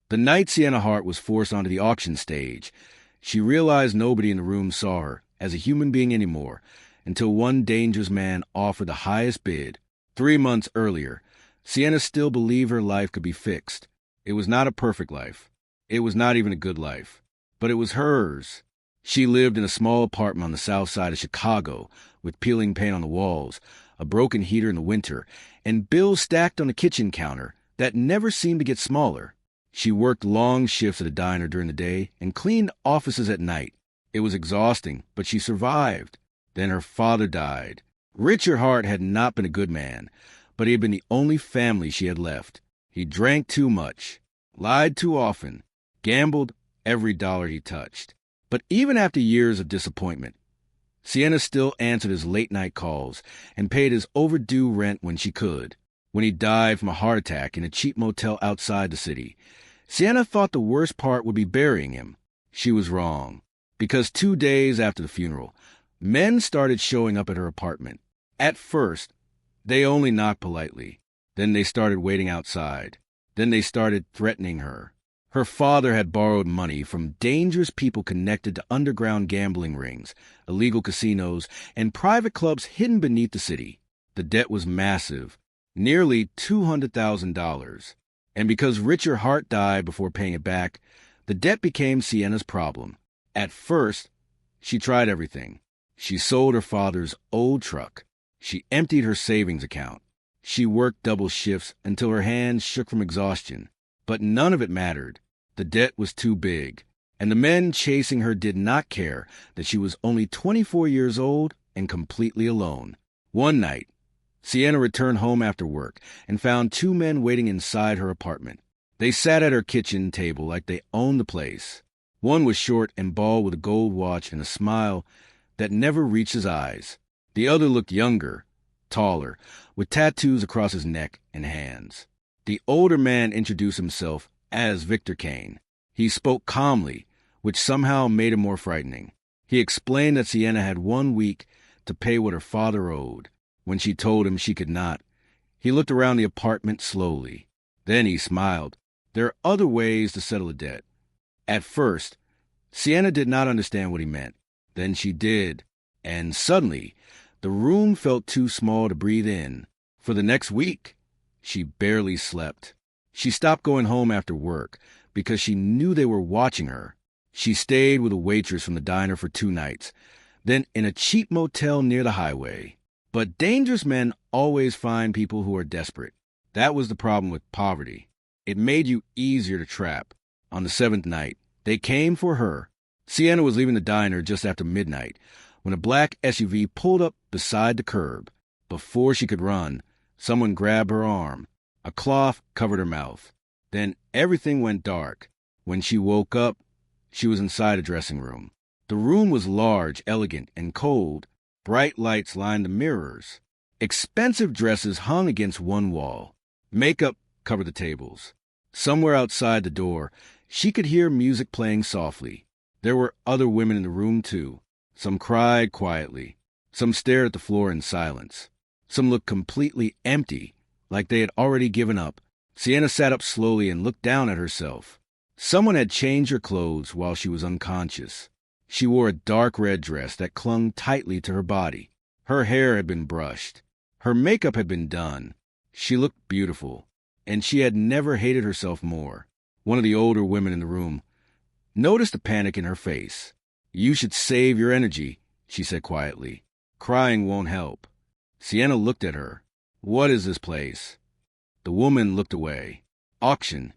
The night Sienna Hart was forced onto the auction stage, she realized nobody in the room saw her as a human being anymore until one dangerous man offered the highest bid. 3 months earlier, Sienna still believed her life could be fixed. It was not a perfect life. It was not even a good life. But it was hers. She lived in a small apartment on the south side of Chicago with peeling paint on the walls, a broken heater in the winter, and bills stacked on the kitchen counter that never seemed to get smaller. She worked long shifts at a diner during the day and cleaned offices at night. It was exhausting, but she survived. Then her father died. Richard Hart had not been a good man, but he had been the only family she had left. He drank too much, lied too often, gambled every dollar he touched. But even after years of disappointment, Sienna still answered his late-night calls and paid his overdue rent when she could. When he died from a heart attack in a cheap motel outside the city, Sienna thought the worst part would be burying him. She was wrong, because 2 days after the funeral, men started showing up at her apartment. At first, they only knocked politely. Then they started waiting outside. Then they started threatening her. Her father had borrowed money from dangerous people connected to underground gambling rings, illegal casinos, and private clubs hidden beneath the city. The debt was massive, nearly $200,000. And because Richard Hart died before paying it back, the debt became Sienna's problem. At first, she tried everything. She sold her father's old truck. She emptied her savings account. She worked double shifts until her hands shook from exhaustion. But none of it mattered. The debt was too big, and the men chasing her did not care that she was only 24 years old and completely alone. One night, Sienna returned home after work and found 2 men waiting inside her apartment. They sat at her kitchen table like they owned the place. One was short and bald with a gold watch and a smile that never reached his eyes. The other looked younger, taller, with tattoos across his neck and hands. The older man introduced himself as Victor Kane. He spoke calmly, which somehow made him more frightening. He explained that Sienna had 1 week to pay what her father owed. When she told him she could not, he looked around the apartment slowly. Then he smiled. There are other ways to settle a debt. At first, Sienna did not understand what he meant. Then she did, and suddenly, the room felt too small to breathe in. For the next week, she barely slept. She stopped going home after work because she knew they were watching her. She stayed with a waitress from the diner for 2 nights, then in a cheap motel near the highway. But dangerous men always find people who are desperate. That was the problem with poverty. It made you easier to trap. On the 7th night, they came for her. Sienna was leaving the diner just after midnight when a black SUV pulled up beside the curb. Before she could run, someone grabbed her arm. A cloth covered her mouth. Then everything went dark. When she woke up, she was inside a dressing room. The room was large, elegant, and cold. Bright lights lined the mirrors. Expensive dresses hung against one wall. Makeup covered the tables. Somewhere outside the door, she could hear music playing softly. There were other women in the room, too. Some cried quietly. Some stared at the floor in silence. Some looked completely empty, like they had already given up. Sienna sat up slowly and looked down at herself. Someone had changed her clothes while she was unconscious. She wore a dark red dress that clung tightly to her body. Her hair had been brushed. Her makeup had been done. She looked beautiful, and she had never hated herself more. One of the older women in the room noticed the panic in her face. "You should save your energy," she said quietly. "Crying won't help." Sienna looked at her. "What is this place?" The woman looked away. "Auction."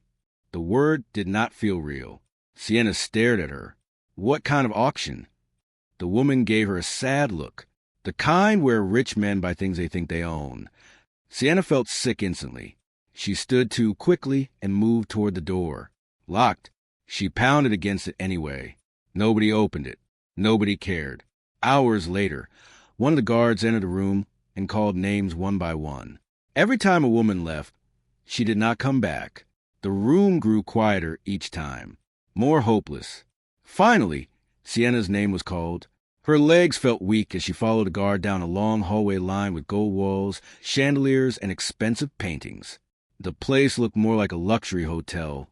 The word did not feel real. Sienna stared at her. "What kind of auction?" The woman gave her a sad look, the kind where rich men buy things they think they own. Sienna felt sick instantly. She stood to quickly and moved toward the door. Locked. She pounded against it anyway. Nobody opened it. Nobody cared. Hours later, one of the guards entered the room and called names one by one. Every time a woman left, she did not come back. The room grew quieter each time, more hopeless. Finally, Sienna's name was called. Her legs felt weak as she followed a guard down a long hallway lined with gold walls, chandeliers, and expensive paintings. The place looked more like a luxury hotel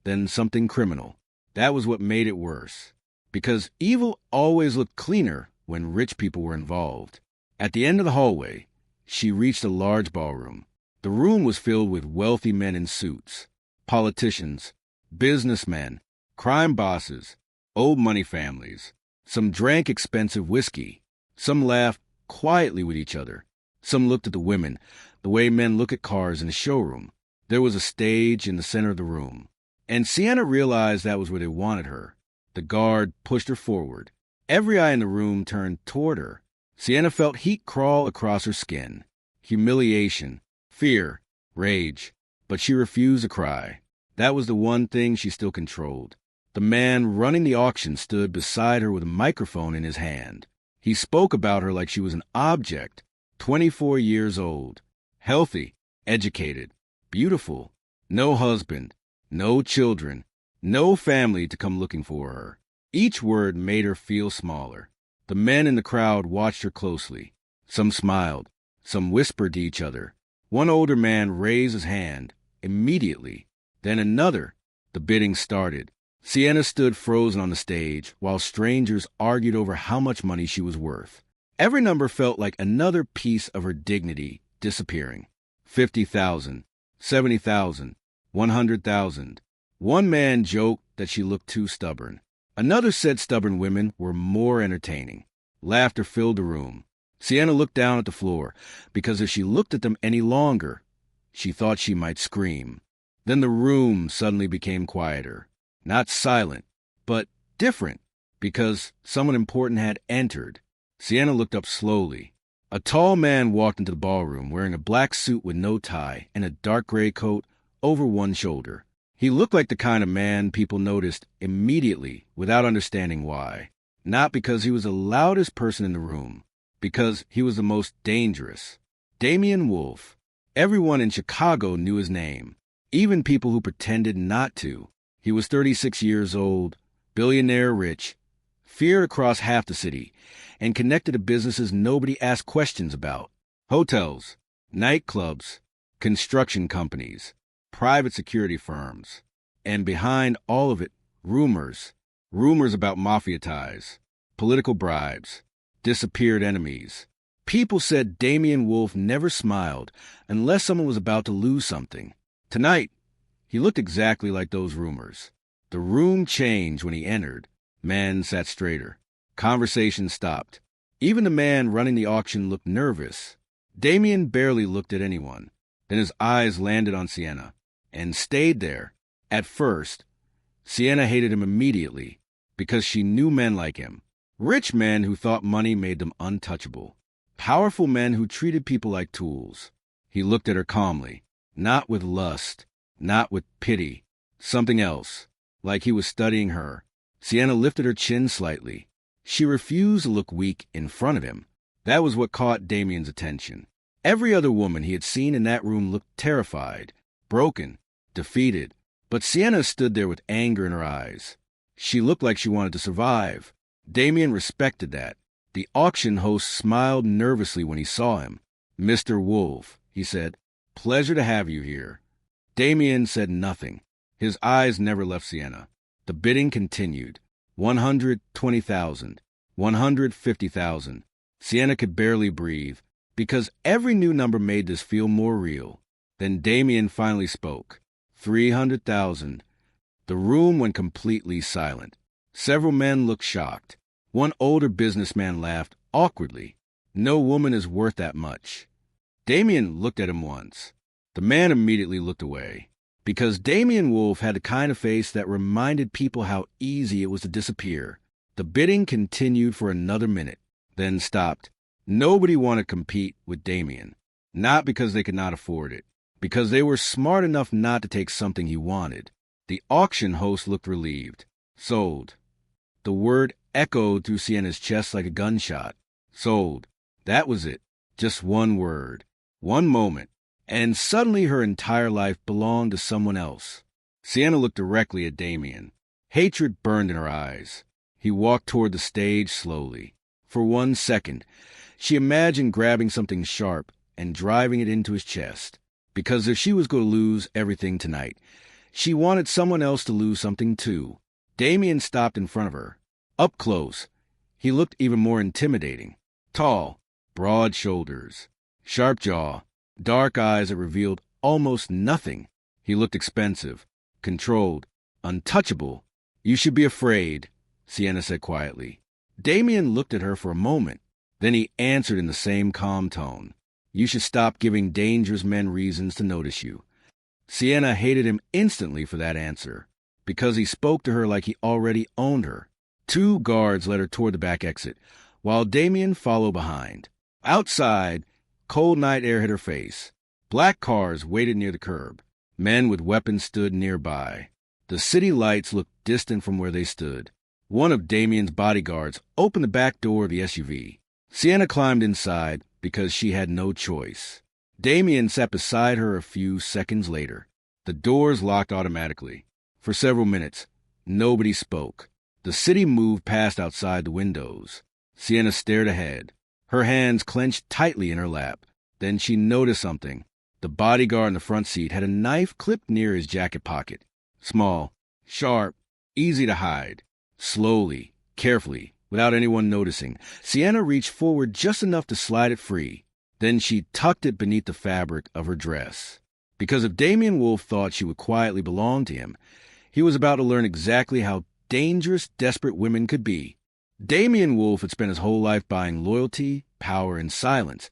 then something criminal. That was what made it worse. Because evil always looked cleaner when rich people were involved. At the end of the hallway, she reached a large ballroom. The room was filled with wealthy men in suits, politicians, businessmen, crime bosses, old money families. Some drank expensive whiskey. Some laughed quietly with each other. Some looked at the women, the way men look at cars in a showroom. There was a stage in the center of the room, and Sienna realized that was where they wanted her. The guard pushed her forward. Every eye in the room turned toward her. Sienna felt heat crawl across her skin. Humiliation, fear, rage. But she refused to cry. That was the one thing she still controlled. The man running the auction stood beside her with a microphone in his hand. He spoke about her like she was an object, 24 years old, healthy, educated, beautiful, no husband, no children, no family to come looking for her. Each word made her feel smaller. The men in the crowd watched her closely. Some smiled. Some whispered to each other. One older man raised his hand. Immediately. Then another. The bidding started. Sienna stood frozen on the stage while strangers argued over how much money she was worth. Every number felt like another piece of her dignity disappearing. 50,000, 70,000, 100,000. One man joked that she looked too stubborn. Another said stubborn women were more entertaining. Laughter filled the room. Sienna looked down at the floor, because if she looked at them any longer, she thought she might scream. Then the room suddenly became quieter. Not silent, but different, because someone important had entered. Sienna looked up slowly. A tall man walked into the ballroom wearing a black suit with no tie and a dark gray coat over one shoulder. He looked like the kind of man people noticed immediately without understanding why. Not because he was the loudest person in the room, because he was the most dangerous. Damian Wolf. Everyone in Chicago knew his name, even people who pretended not to. He was 36 years old, billionaire rich, feared across half the city, and connected to businesses nobody asked questions about. Hotels, nightclubs, construction companies, private security firms. And behind all of it, rumors. Rumors about mafia ties, political bribes, disappeared enemies. People said Damian Wolf never smiled unless someone was about to lose something. Tonight, he looked exactly like those rumors. The room changed when he entered. Man sat straighter. Conversation stopped. Even the man running the auction looked nervous. Damian barely looked at anyone. Then his eyes landed on Sienna, and stayed there. At first, Sienna hated him immediately, because she knew men like him. Rich men who thought money made them untouchable. Powerful men who treated people like tools. He looked at her calmly, not with lust, not with pity, something else, like he was studying her. Sienna lifted her chin slightly. She refused to look weak in front of him. That was what caught Damian's attention. Every other woman he had seen in that room looked terrified, broken, defeated. But Sienna stood there with anger in her eyes. She looked like she wanted to survive. Damian respected that. The auction host smiled nervously when he saw him. "Mr. Wolf," he said, "pleasure to have you here." Damian said nothing. His eyes never left Sienna. The bidding continued. 120,000, 150,000. Sienna could barely breathe, because every new number made this feel more real. Then Damian finally spoke. 300,000. The room went completely silent. Several men looked shocked. One older businessman laughed awkwardly. "No woman is worth that much." Damian looked at him once. The man immediately looked away, because Damian Wolf had the kind of face that reminded people how easy it was to disappear. The bidding continued for another minute, then stopped. Nobody wanted to compete with Damian, not because they could not afford it, because they were smart enough not to take something he wanted. The auction host looked relieved. Sold. The word echoed through Sienna's chest like a gunshot. Sold. That was it. Just one word. One moment. And suddenly her entire life belonged to someone else. Sienna looked directly at Damian. Hatred burned in her eyes. He walked toward the stage slowly. For 1 second, she imagined grabbing something sharp and driving it into his chest. Because if she was going to lose everything tonight, She wanted someone else to lose something too. Damien stopped in front of her. Up close, he looked even more intimidating. Tall, broad shoulders, sharp jaw, dark eyes that revealed almost nothing. He looked expensive, controlled, untouchable. "You should be afraid," Sienna said quietly. Damien looked at her for a moment. Then he answered in the same calm tone. "You should stop giving dangerous men reasons to notice you." Sienna hated him instantly for that answer, because he spoke to her like he already owned her. 2 guards led her toward the back exit, while Damien followed behind. Outside, cold night air hit her face. Black cars waited near the curb. Men with weapons stood nearby. The city lights looked distant from where they stood. One of Damien's bodyguards opened the back door of the SUV. Sienna climbed inside because she had no choice. Damien sat beside her a few seconds later. The doors locked automatically. For several minutes, nobody spoke. The city moved past outside the windows. Sienna stared ahead, her hands clenched tightly in her lap. Then she noticed something. The bodyguard in the front seat had a knife clipped near his jacket pocket. Small, sharp, easy to hide. Slowly, carefully, without anyone noticing, Sienna reached forward just enough to slide it free. Then she tucked it beneath the fabric of her dress. Because if Damien Wolf thought she would quietly belong to him, he was about to learn exactly how dangerous, desperate women could be. Damien Wolf had spent his whole life buying loyalty, power, and silence.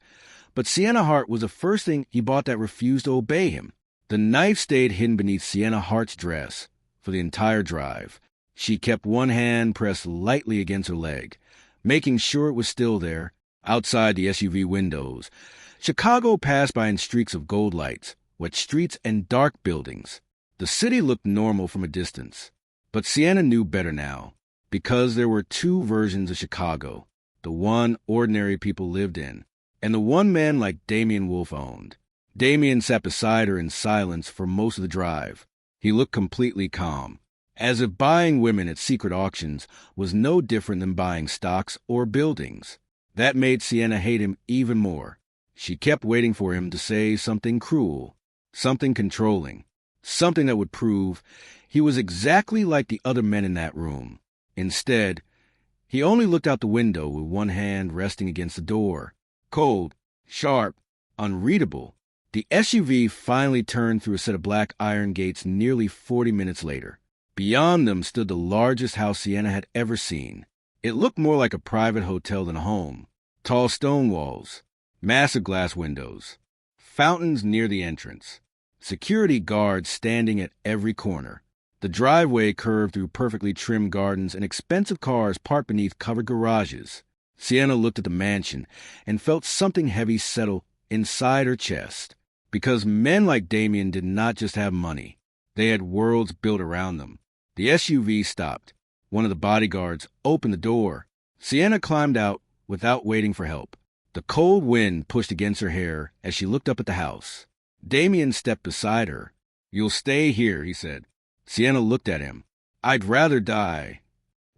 But Sienna Hart was the first thing he bought that refused to obey him. The knife stayed hidden beneath Sienna Hart's dress for the entire drive. She kept one hand pressed lightly against her leg, making sure it was still there. Outside the SUV windows, Chicago passed by in streaks of gold lights, wet streets, and dark buildings. The city looked normal from a distance. But Sienna knew better now, because there were 2 versions of Chicago, the one ordinary people lived in, and the one man like Damien Wolf owned. Damien sat beside her in silence for most of the drive. He looked completely calm, as if buying women at secret auctions was no different than buying stocks or buildings. That made Sienna hate him even more. She kept waiting for him to say something cruel, something controlling, something that would prove he was exactly like the other men in that room. Instead, he only looked out the window with one hand resting against the door. Cold, sharp, unreadable. The SUV finally turned through a set of black iron gates nearly 40 minutes later. Beyond them stood the largest house Sienna had ever seen. It looked more like a private hotel than a home. Tall stone walls, massive glass windows, fountains near the entrance, security guards standing at every corner. The driveway curved through perfectly trimmed gardens and expensive cars parked beneath covered garages. Sienna looked at the mansion and felt something heavy settle inside her chest. Because men like Damien did not just have money. They had worlds built around them. The SUV stopped. One of the bodyguards opened the door. Sienna climbed out without waiting for help. The cold wind pushed against her hair as she looked up at the house. Damien stepped beside her. "You'll stay here," he said. Sienna looked at him. "I'd rather die."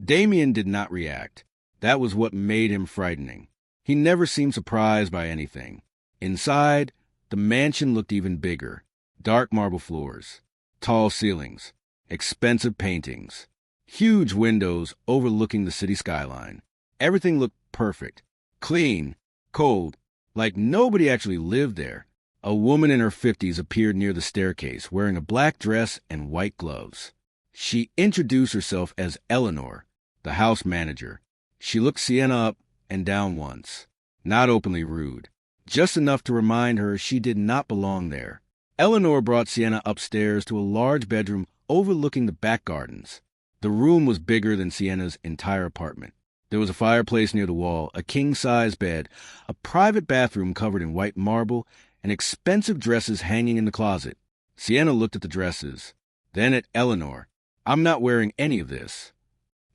Damien did not react. That was what made him frightening. He never seemed surprised by anything. Inside, the mansion looked even bigger. Dark marble floors, tall ceilings, expensive paintings, huge windows overlooking the city skyline. Everything looked perfect, clean, cold, like nobody actually lived there. A woman in her 50s appeared near the staircase, wearing a black dress and white gloves. She introduced herself as Eleanor, the house manager. She looked Sienna up and down once, not openly rude, just enough to remind her she did not belong there. Eleanor brought Sienna upstairs to a large bedroom overlooking the back gardens. The room was bigger than Sienna's entire apartment. There was a fireplace near the wall, a king-size bed, a private bathroom covered in white marble, and expensive dresses hanging in the closet. Sienna looked at the dresses, then at Eleanor. "I'm not wearing any of this."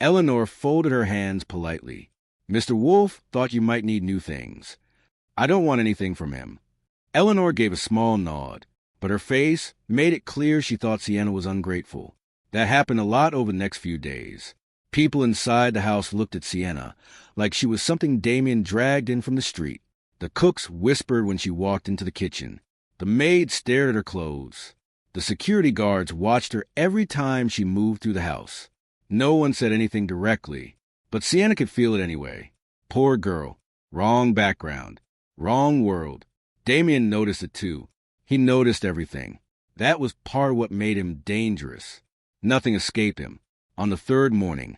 Eleanor folded her hands politely. "Mr. Wolf thought you might need new things. I don't want anything from him." Eleanor gave a small nod, but her face made it clear she thought Sienna was ungrateful. That happened a lot over the next few days. People inside the house looked at Sienna like she was something Damien dragged in from the street. The cooks whispered when she walked into the kitchen. The maids stared at her clothes. The security guards watched her every time she moved through the house. No one said anything directly, but Sienna could feel it anyway. Poor girl. Wrong background. Wrong world. Damien noticed it too. He noticed everything. That was part of what made him dangerous. Nothing escaped him. On the third morning,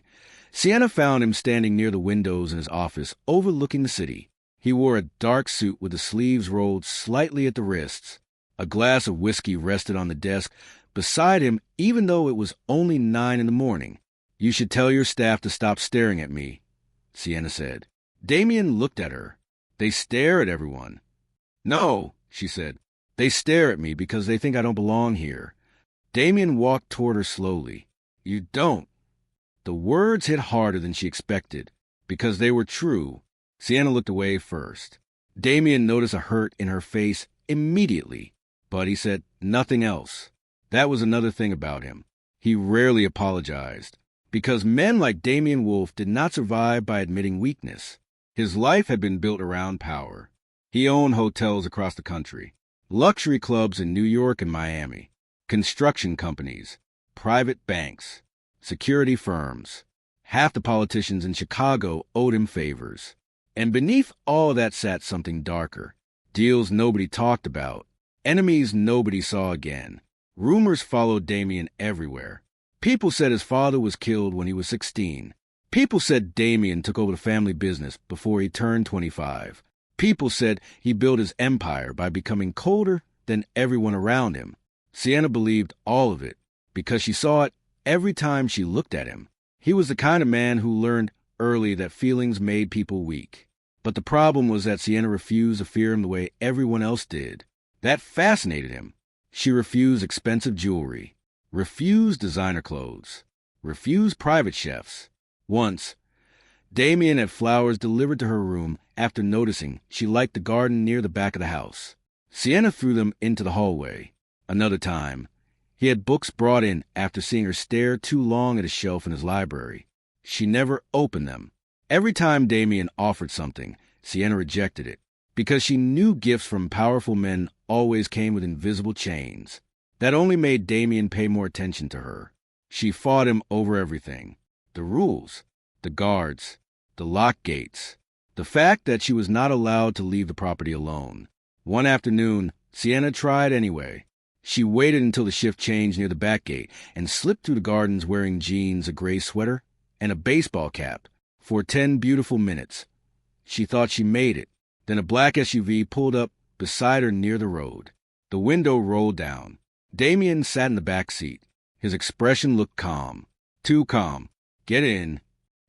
Sienna found him standing near the windows in his office overlooking the city. He wore a dark suit with the sleeves rolled slightly at the wrists. A glass of whiskey rested on the desk beside him even though it was only 9 in the morning. "You should tell your staff to stop staring at me," Sienna said. Damien looked at her. "They stare at everyone." "No," she said. "They stare at me because they think I don't belong here." Damien walked toward her slowly. "You don't." The words hit harder than she expected, because they were true. Sienna looked away first. Damien noticed a hurt in her face immediately, but he said nothing else. That was another thing about him. He rarely apologized, because men like Damien Wolf did not survive by admitting weakness. His life had been built around power. He owned hotels across the country, luxury clubs in New York and Miami, construction companies, private banks, security firms. Half the politicians in Chicago owed him favors. And beneath all that sat something darker. Deals nobody talked about. Enemies nobody saw again. Rumors followed Damien everywhere. People said his father was killed when he was 16. People said Damien took over the family business before he turned 25. People said he built his empire by becoming colder than everyone around him. Sienna believed all of it because she saw it every time she looked at him. He was the kind of man who learned early that feelings made people weak. But the problem was that Sienna refused to fear him the way everyone else did. That fascinated him. She refused expensive jewelry, refused designer clothes, refused private chefs. Once, Damien had flowers delivered to her room after noticing she liked the garden near the back of the house. Sienna threw them into the hallway. Another time, he had books brought in after seeing her stare too long at a shelf in his library. She never opened them. Every time Damien offered something, Sienna rejected it, because she knew gifts from powerful men always came with invisible chains. That only made Damien pay more attention to her. She fought him over everything. The rules, the guards, the lock gates, the fact that she was not allowed to leave the property alone. One afternoon, Sienna tried anyway. She waited until the shift changed near the back gate and slipped through the gardens wearing jeans, a gray sweater, and a baseball cap. For 10 beautiful minutes. She thought she made it. Then a black SUV pulled up beside her near the road. The window rolled down. Damien sat in the back seat. His expression looked calm. Too calm. "Get in."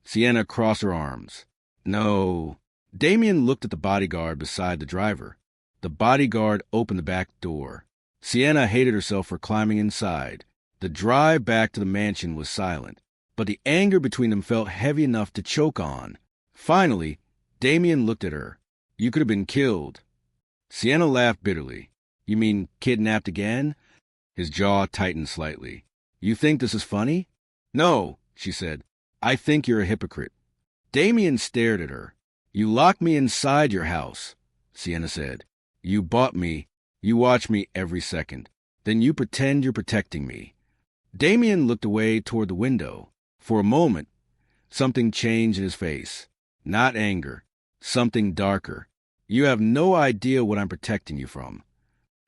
Sienna crossed her arms. "No." Damien looked at the bodyguard beside the driver. The bodyguard opened the back door. Sienna hated herself for climbing inside. The drive back to the mansion was silent, but the anger between them felt heavy enough to choke on. Finally, Damien looked at her. "You could have been killed." Sienna laughed bitterly. "You mean kidnapped again?" His jaw tightened slightly. "You think this is funny?" "No," she said. "I think you're a hypocrite." Damien stared at her. "You locked me inside your house," Sienna said. "You bought me. You watch me every second. Then you pretend you're protecting me." Damien looked away toward the window. For a moment, something changed in his face. Not anger. Something darker. "You have no idea what I'm protecting you from."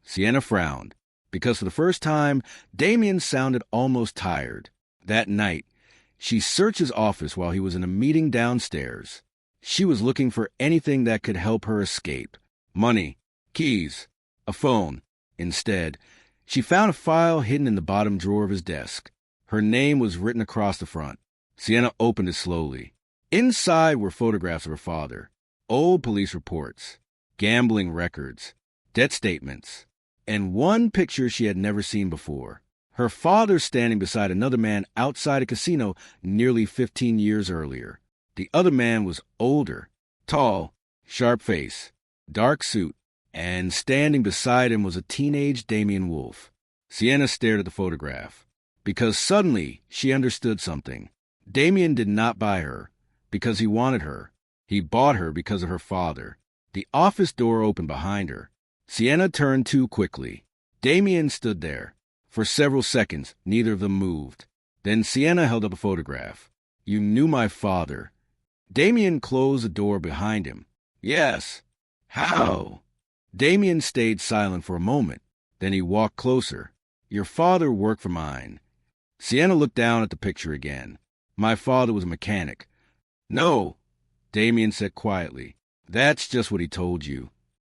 Sienna frowned, because for the first time, Damien sounded almost tired. That night, she searched his office while he was in a meeting downstairs. She was looking for anything that could help her escape. Money, keys, a phone. Instead, she found a file hidden in the bottom drawer of his desk. Her name was written across the front. Sienna opened it slowly. Inside were photographs of her father, old police reports, gambling records, debt statements, and one picture she had never seen before. Her father standing beside another man outside a casino nearly 15 years earlier. The other man was older, tall, sharp face, dark suit, and standing beside him was a teenage Damien Wolf. Sienna stared at the photograph, because suddenly she understood something. Damien did not buy her because he wanted her. He bought her because of her father. The office door opened behind her. Sienna turned too quickly. Damien stood there, For several seconds, neither of them moved. Then Sienna held up a photograph. "You knew my father." Damien closed the door behind him. "Yes." "How?" Damien stayed silent for a moment. Then he walked closer. "Your father worked for mine." Sienna looked down at the picture again. "My father was a mechanic." "No," Damien said quietly. "That's just what he told you."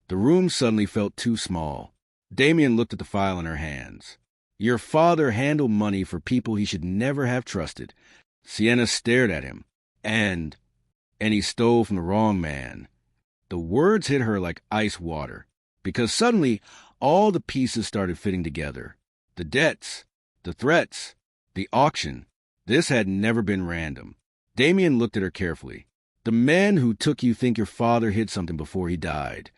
The room suddenly felt too small. Damien looked at the file in her hands. "Your father handled money for people he should never have trusted." Sienna stared at him. And he stole from the wrong man." The words hit her like ice water, because suddenly all the pieces started fitting together. The debts, the threats, the auction. This had never been random. Damien looked at her carefully. "The men who took you think your father hid something before he died."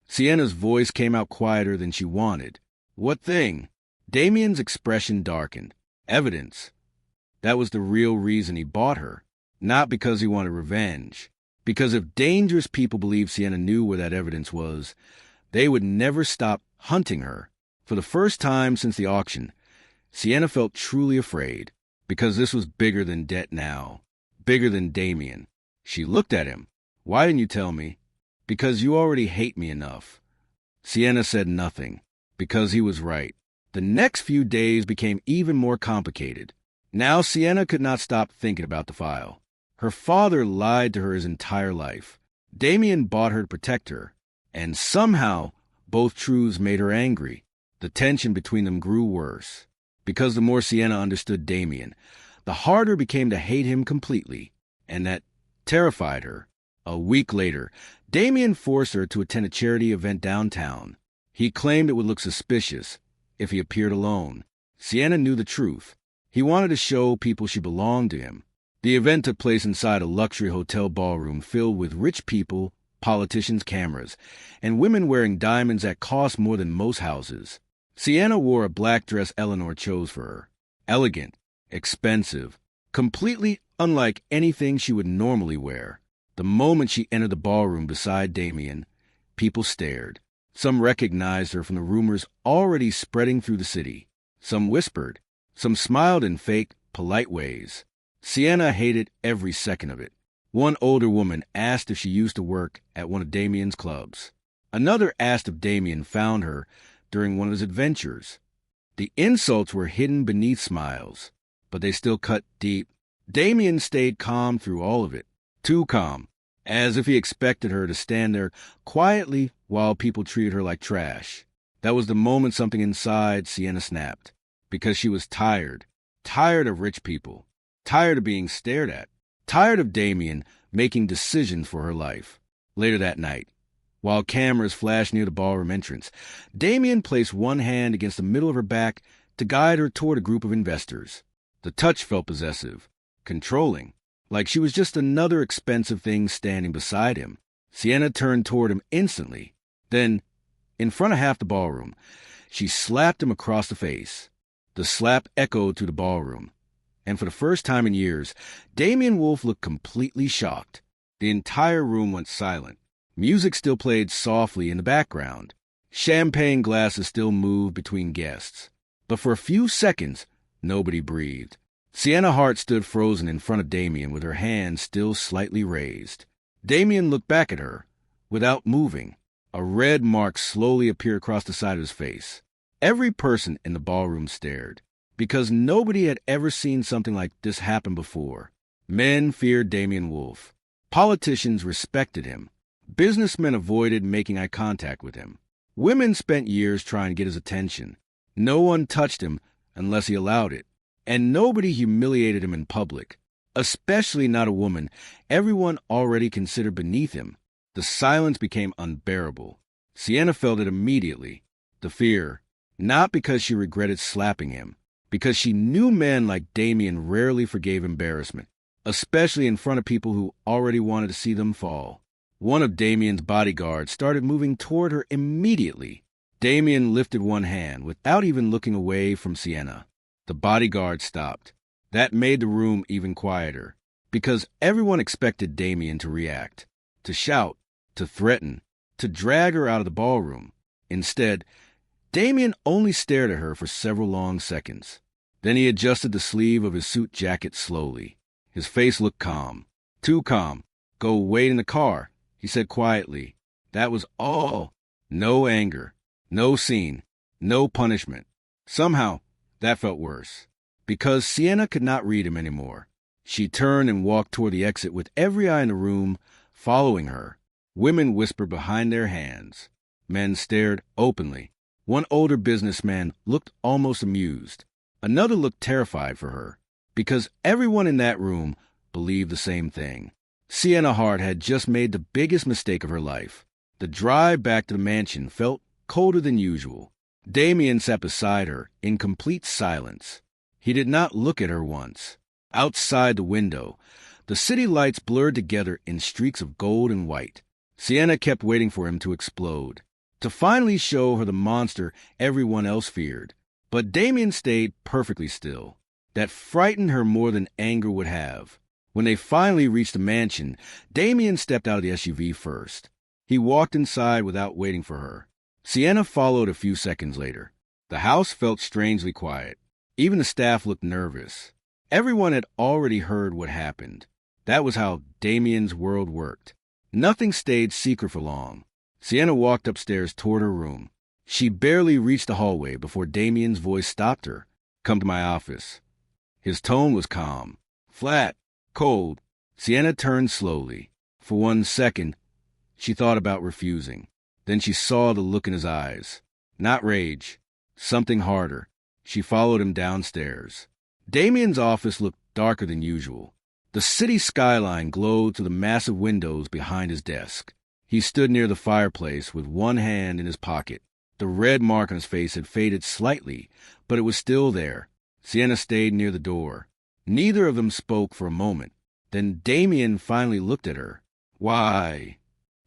Sienna's voice came out quieter than she wanted. "What thing?" Damien's expression darkened. "Evidence." That was the real reason he bought her. Not because he wanted revenge. Because if dangerous people believed Sienna knew where that evidence was, they would never stop hunting her. For the first time since the auction, Sienna felt truly afraid, because this was bigger than debt now. Bigger than Damien. She looked at him. "Why didn't you tell me?" "Because you already hate me enough." Sienna said nothing. Because he was right. The next few days became even more complicated. Now Sienna could not stop thinking about the file. Her father lied to her his entire life. Damien bought her to protect her. And somehow, both truths made her angry. The tension between them grew worse. Because the more Sienna understood Damien, the harder it became to hate him completely. And that terrified her. A week later, Damien forced her to attend a charity event downtown. He claimed it would look suspicious if he appeared alone. Sienna knew the truth. He wanted to show people she belonged to him. The event took place inside a luxury hotel ballroom filled with rich people, politicians' cameras, and women wearing diamonds that cost more than most houses. Sienna wore a black dress Eleanor chose for her. Elegant, expensive, completely unlike anything she would normally wear. The moment she entered the ballroom beside Damien, people stared. Some recognized her from the rumors already spreading through the city. Some whispered. Some smiled in fake, polite ways. Sienna hated every second of it. One older woman asked if she used to work at one of Damien's clubs. Another asked if Damien found her during one of his adventures. The insults were hidden beneath smiles, but they still cut deep. Damien stayed calm through all of it. Too calm, as if he expected her to stand there quietly while people treated her like trash. That was the moment something inside Sienna snapped, because she was tired. Tired of rich people. Tired of being stared at. Tired of Damien making decisions for her life. Later that night, while cameras flashed near the ballroom entrance, Damien placed one hand against the middle of her back to guide her toward a group of investors. The touch felt possessive, controlling, like she was just another expensive thing standing beside him. Sienna turned toward him instantly. Then, in front of half the ballroom, she slapped him across the face. The slap echoed through the ballroom. And for the first time in years, Damien Wolf looked completely shocked. The entire room went silent. Music still played softly in the background. Champagne glasses still moved between guests. But for a few seconds, nobody breathed. Sienna Hart stood frozen in front of Damien with her hands still slightly raised. Damien looked back at her, without moving. A red mark slowly appeared across the side of his face. Every person in the ballroom stared, because nobody had ever seen something like this happen before. Men feared Damien Wolf. Politicians respected him. Businessmen avoided making eye contact with him. Women spent years trying to get his attention. No one touched him unless he allowed it. And nobody humiliated him in public, especially not a woman everyone already considered beneath him. The silence became unbearable. Sienna felt it immediately. The fear, not because she regretted slapping him, because she knew men like Damien rarely forgave embarrassment, especially in front of people who already wanted to see them fall. One of Damien's bodyguards started moving toward her immediately. Damien lifted one hand without even looking away from Sienna. The bodyguard stopped. That made the room even quieter, because everyone expected Damien to react, to shout, to threaten, to drag her out of the ballroom. Instead, Damien only stared at her for several long seconds. Then he adjusted the sleeve of his suit jacket slowly. His face looked calm. Too calm. "Go wait in the car," he said quietly. That was all. No anger. No scene. No punishment. Somehow, that felt worse. Because Sienna could not read him anymore. She turned and walked toward the exit with every eye in the room following her. Women whispered behind their hands. Men stared openly. One older businessman looked almost amused. Another looked terrified for her, because everyone in that room believed the same thing. Sienna Hart had just made the biggest mistake of her life. The drive back to the mansion felt colder than usual. Damien sat beside her in complete silence. He did not look at her once. Outside the window, the city lights blurred together in streaks of gold and white. Sienna kept waiting for him to explode, to finally show her the monster everyone else feared. But Damien stayed perfectly still. That frightened her more than anger would have. When they finally reached the mansion, Damien stepped out of the SUV first. He walked inside without waiting for her. Sienna followed a few seconds later. The house felt strangely quiet. Even the staff looked nervous. Everyone had already heard what happened. That was how Damien's world worked. Nothing stayed secret for long. Sienna walked upstairs toward her room. She barely reached the hallway before Damien's voice stopped her. "Come to my office." His tone was calm, flat, cold. Sienna turned slowly. For 1 second, she thought about refusing. Then she saw the look in his eyes. Not rage. Something harder. She followed him downstairs. Damien's office looked darker than usual. The city skyline glowed through the massive windows behind his desk. He stood near the fireplace with one hand in his pocket. The red mark on his face had faded slightly, but it was still there. Sienna stayed near the door. Neither of them spoke for a moment. Then Damien finally looked at her. "Why?"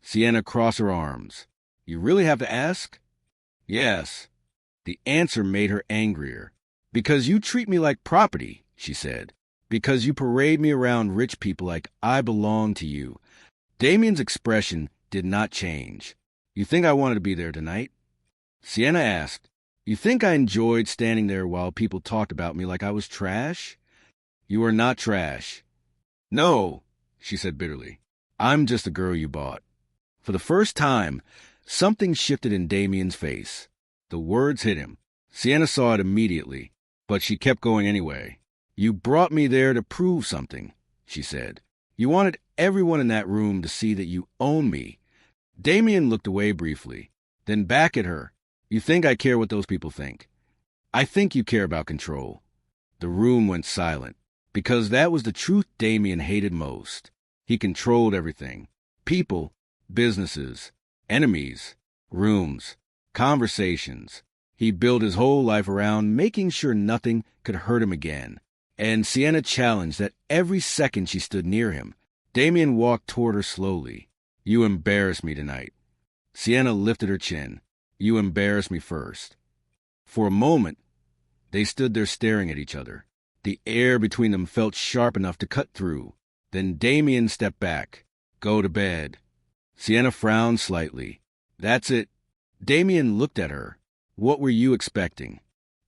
Sienna crossed her arms. "You really have to ask?" "Yes." The answer made her angrier. "Because you treat me like property," she said. "Because you parade me around rich people like I belong to you." Damien's expression did not change. "You think I wanted to be there tonight?" Sienna asked. "You think I enjoyed standing there while people talked about me like I was trash?" "You are not trash." "No," she said bitterly. "I'm just a girl you bought." For the first time, something shifted in Damien's face. The words hit him. Sienna saw it immediately, but she kept going anyway. "You brought me there to prove something," she said. "You wanted everyone in that room to see that you own me." Damien looked away briefly, then back at her. "You think I care what those people think? I think you care about control." The room went silent, because that was the truth Damien hated most. He controlled everything. People, businesses, enemies, rooms, conversations. He built his whole life around making sure nothing could hurt him again. And Sienna challenged that every second she stood near him. Damien walked toward her slowly. "You embarrass me tonight." Sienna lifted her chin. "You embarrass me first." For a moment, they stood there staring at each other. The air between them felt sharp enough to cut through. Then Damien stepped back. "Go to bed." Sienna frowned slightly. "That's it." Damien looked at her. "What were you expecting?"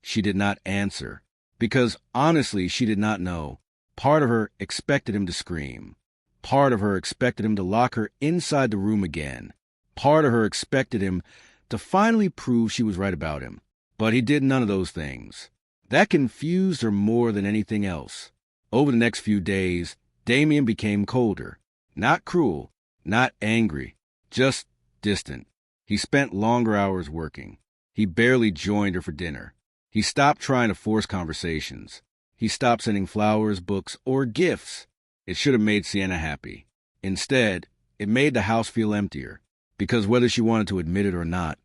She did not answer, because honestly she did not know. Part of her expected him to scream. Part of her expected him to lock her inside the room again. Part of her expected him to finally prove she was right about him. But he did none of those things. That confused her more than anything else. Over the next few days, Damien became colder. Not cruel, not angry, just distant. He spent longer hours working. He barely joined her for dinner. He stopped trying to force conversations. He stopped sending flowers, books, or gifts. It should have made Sienna happy. Instead, it made the house feel emptier, because whether she wanted to admit it or not,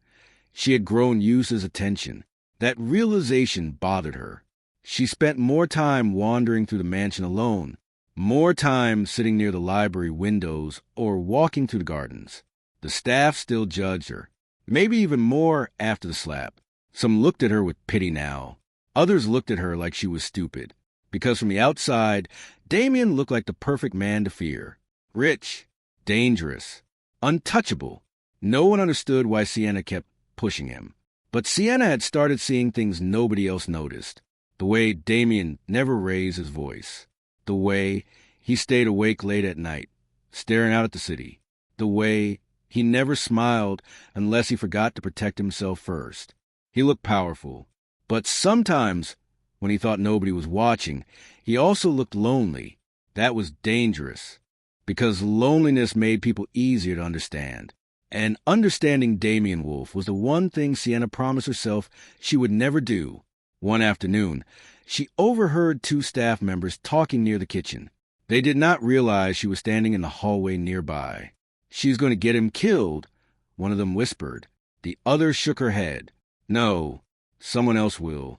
she had grown used to his attention. That realization bothered her. She spent more time wandering through the mansion alone, more time sitting near the library windows or walking through the gardens. The staff still judged her, maybe even more after the slap. Some looked at her with pity now. Others looked at her like she was stupid, because from the outside, Damien looked like the perfect man to fear. Rich, dangerous, untouchable. No one understood why Sienna kept pushing him. But Sienna had started seeing things nobody else noticed. The way Damien never raised his voice. The way he stayed awake late at night, staring out at the city. The way he never smiled unless he forgot to protect himself first. He looked powerful. But sometimes, when he thought nobody was watching, he also looked lonely. That was dangerous, because loneliness made people easier to understand. And understanding Damien Wolf was the one thing Sienna promised herself she would never do. One afternoon, she overheard two staff members talking near the kitchen. They did not realize she was standing in the hallway nearby. "She's going to get him killed," one of them whispered. The other shook her head. "No, someone else will."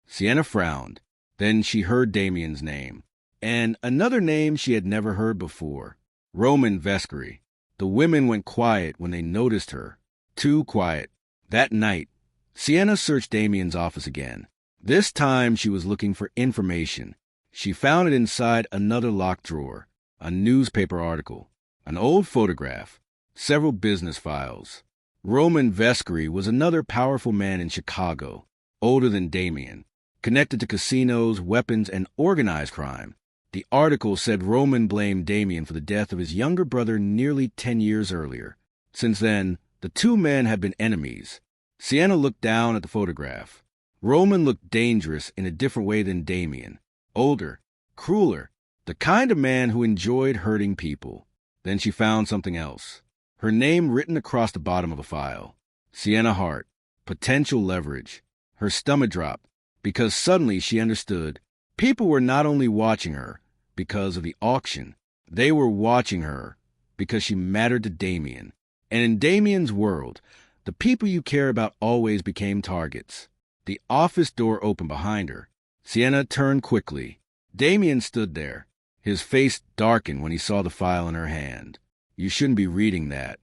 Sienna frowned. Then she heard Damien's name, and another name she had never heard before. Roman Vescari. The women went quiet when they noticed her. Too quiet. That night, Sienna searched Damien's office again. This time she was looking for information. She found it inside another locked drawer. A newspaper article. An old photograph. Several business files. Roman Vescari was another powerful man in Chicago, older than Damien, connected to casinos, weapons, and organized crime. The article said Roman blamed Damien for the death of his younger brother nearly 10 years earlier. Since then, the two men had been enemies. Sienna looked down at the photograph. Roman looked dangerous in a different way than Damien. Older, crueler, the kind of man who enjoyed hurting people. Then she found something else. Her name written across the bottom of a file. Sienna Hart. Potential leverage. Her stomach dropped, because suddenly she understood. People were not only watching her because of the auction. They were watching her because she mattered to Damien. And in Damien's world, the people you care about always became targets. The office door opened behind her. Sienna turned quickly. Damien stood there. His face darkened when he saw the file in her hand. "You shouldn't be reading that."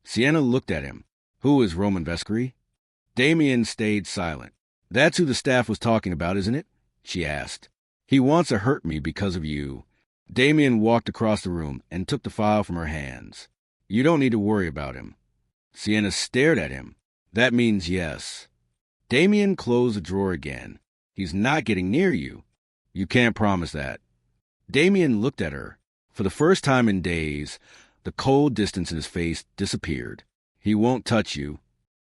Sienna looked at him. "Who is Roman Vescari?" Damien stayed silent. "That's who the staff was talking about, isn't it?" she asked. "He wants to hurt me because of you." Damien walked across the room and took the file from her hands. "You don't need to worry about him." Sienna stared at him. "That means yes." Damien closed the drawer again. "He's not getting near you." "You can't promise that." Damien looked at her. For the first time in days, the cold distance in his face disappeared. "He won't touch you."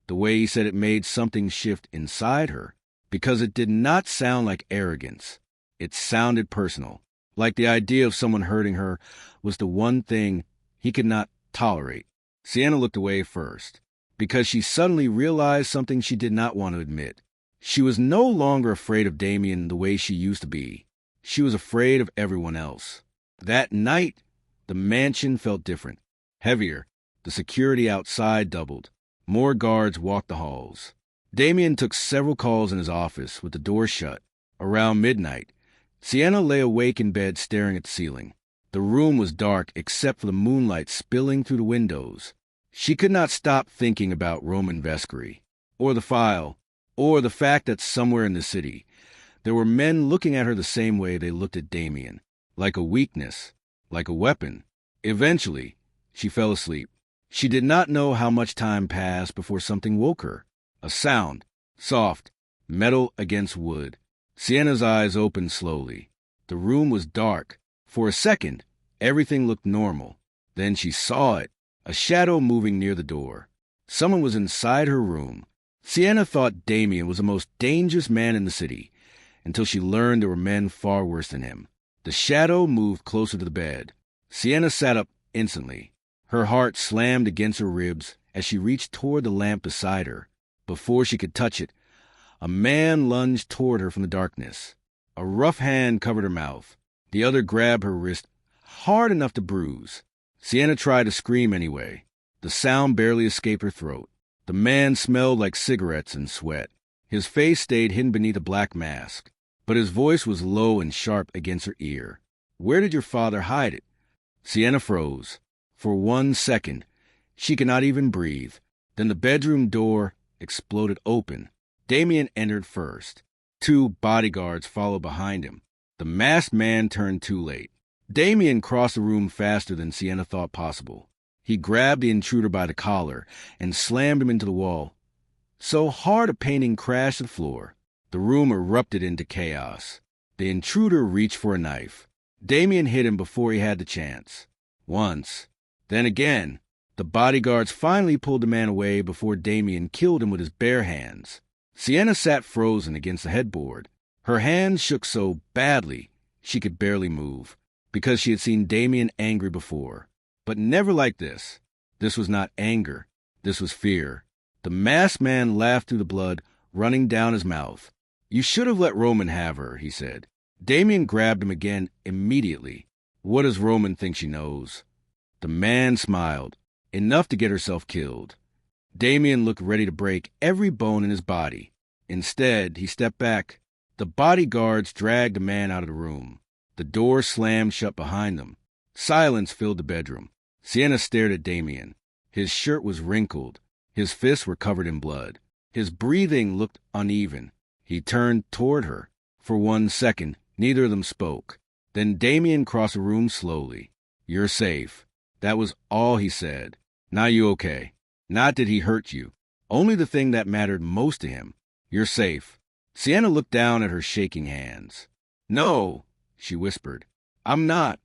The way he said it made something shift inside her, because it did not sound like arrogance. It sounded personal, like the idea of someone hurting her was the one thing he could not tolerate. Sienna looked away first, because she suddenly realized something she did not want to admit. She was no longer afraid of Damien the way she used to be. She was afraid of everyone else. That night, the mansion felt different, heavier. The security outside doubled. More guards walked the halls. Damien took several calls in his office with the door shut. Around midnight, Sienna lay awake in bed staring at the ceiling. The room was dark except for the moonlight spilling through the windows. She could not stop thinking about Roman Vescari, or the file, or the fact that somewhere in the city, there were men looking at her the same way they looked at Damien, like a weakness, like a weapon. Eventually, she fell asleep. She did not know how much time passed before something woke her. A sound, soft, metal against wood. Sienna's eyes opened slowly. The room was dark. For a second, everything looked normal. Then she saw it, a shadow moving near the door. Someone was inside her room. Sienna thought Damien was the most dangerous man in the city, until she learned there were men far worse than him. The shadow moved closer to the bed. Sienna sat up instantly. Her heart slammed against her ribs as she reached toward the lamp beside her. Before she could touch it, a man lunged toward her from the darkness. A rough hand covered her mouth. The other grabbed her wrist hard enough to bruise. Sienna tried to scream anyway. The sound barely escaped her throat. The man smelled like cigarettes and sweat. His face stayed hidden beneath a black mask, but his voice was low and sharp against her ear. "Where did your father hide it?" Sienna froze. For 1 second, she could not even breathe. Then the bedroom door exploded open. Damien entered first. 2 bodyguards followed behind him. The masked man turned too late. Damien crossed the room faster than Sienna thought possible. He grabbed the intruder by the collar and slammed him into the wall. So hard a painting crashed to the floor. The room erupted into chaos. The intruder reached for a knife. Damien hit him before he had the chance. Once. Then again. The bodyguards finally pulled the man away before Damien killed him with his bare hands. Sienna sat frozen against the headboard. Her hands shook so badly she could barely move, because she had seen Damien angry before. But never like this. This was not anger. This was fear. The masked man laughed through the blood running down his mouth. "You should have let Roman have her," he said. Damien grabbed him again immediately. "What does Roman think she knows?" The man smiled. Enough to get herself killed. Damien looked ready to break every bone in his body. Instead, he stepped back. The bodyguards dragged the man out of the room. The door slammed shut behind them. Silence filled the bedroom. Sienna stared at Damien. His shirt was wrinkled. His fists were covered in blood. His breathing looked uneven. He turned toward her. For 1 second, neither of them spoke. Then Damien crossed the room slowly. "You're safe." That was all he said. "Now you okay? Not that he hurt you. Only the thing that mattered most to him. You're safe." Sienna looked down at her shaking hands. "No," she whispered. "I'm not."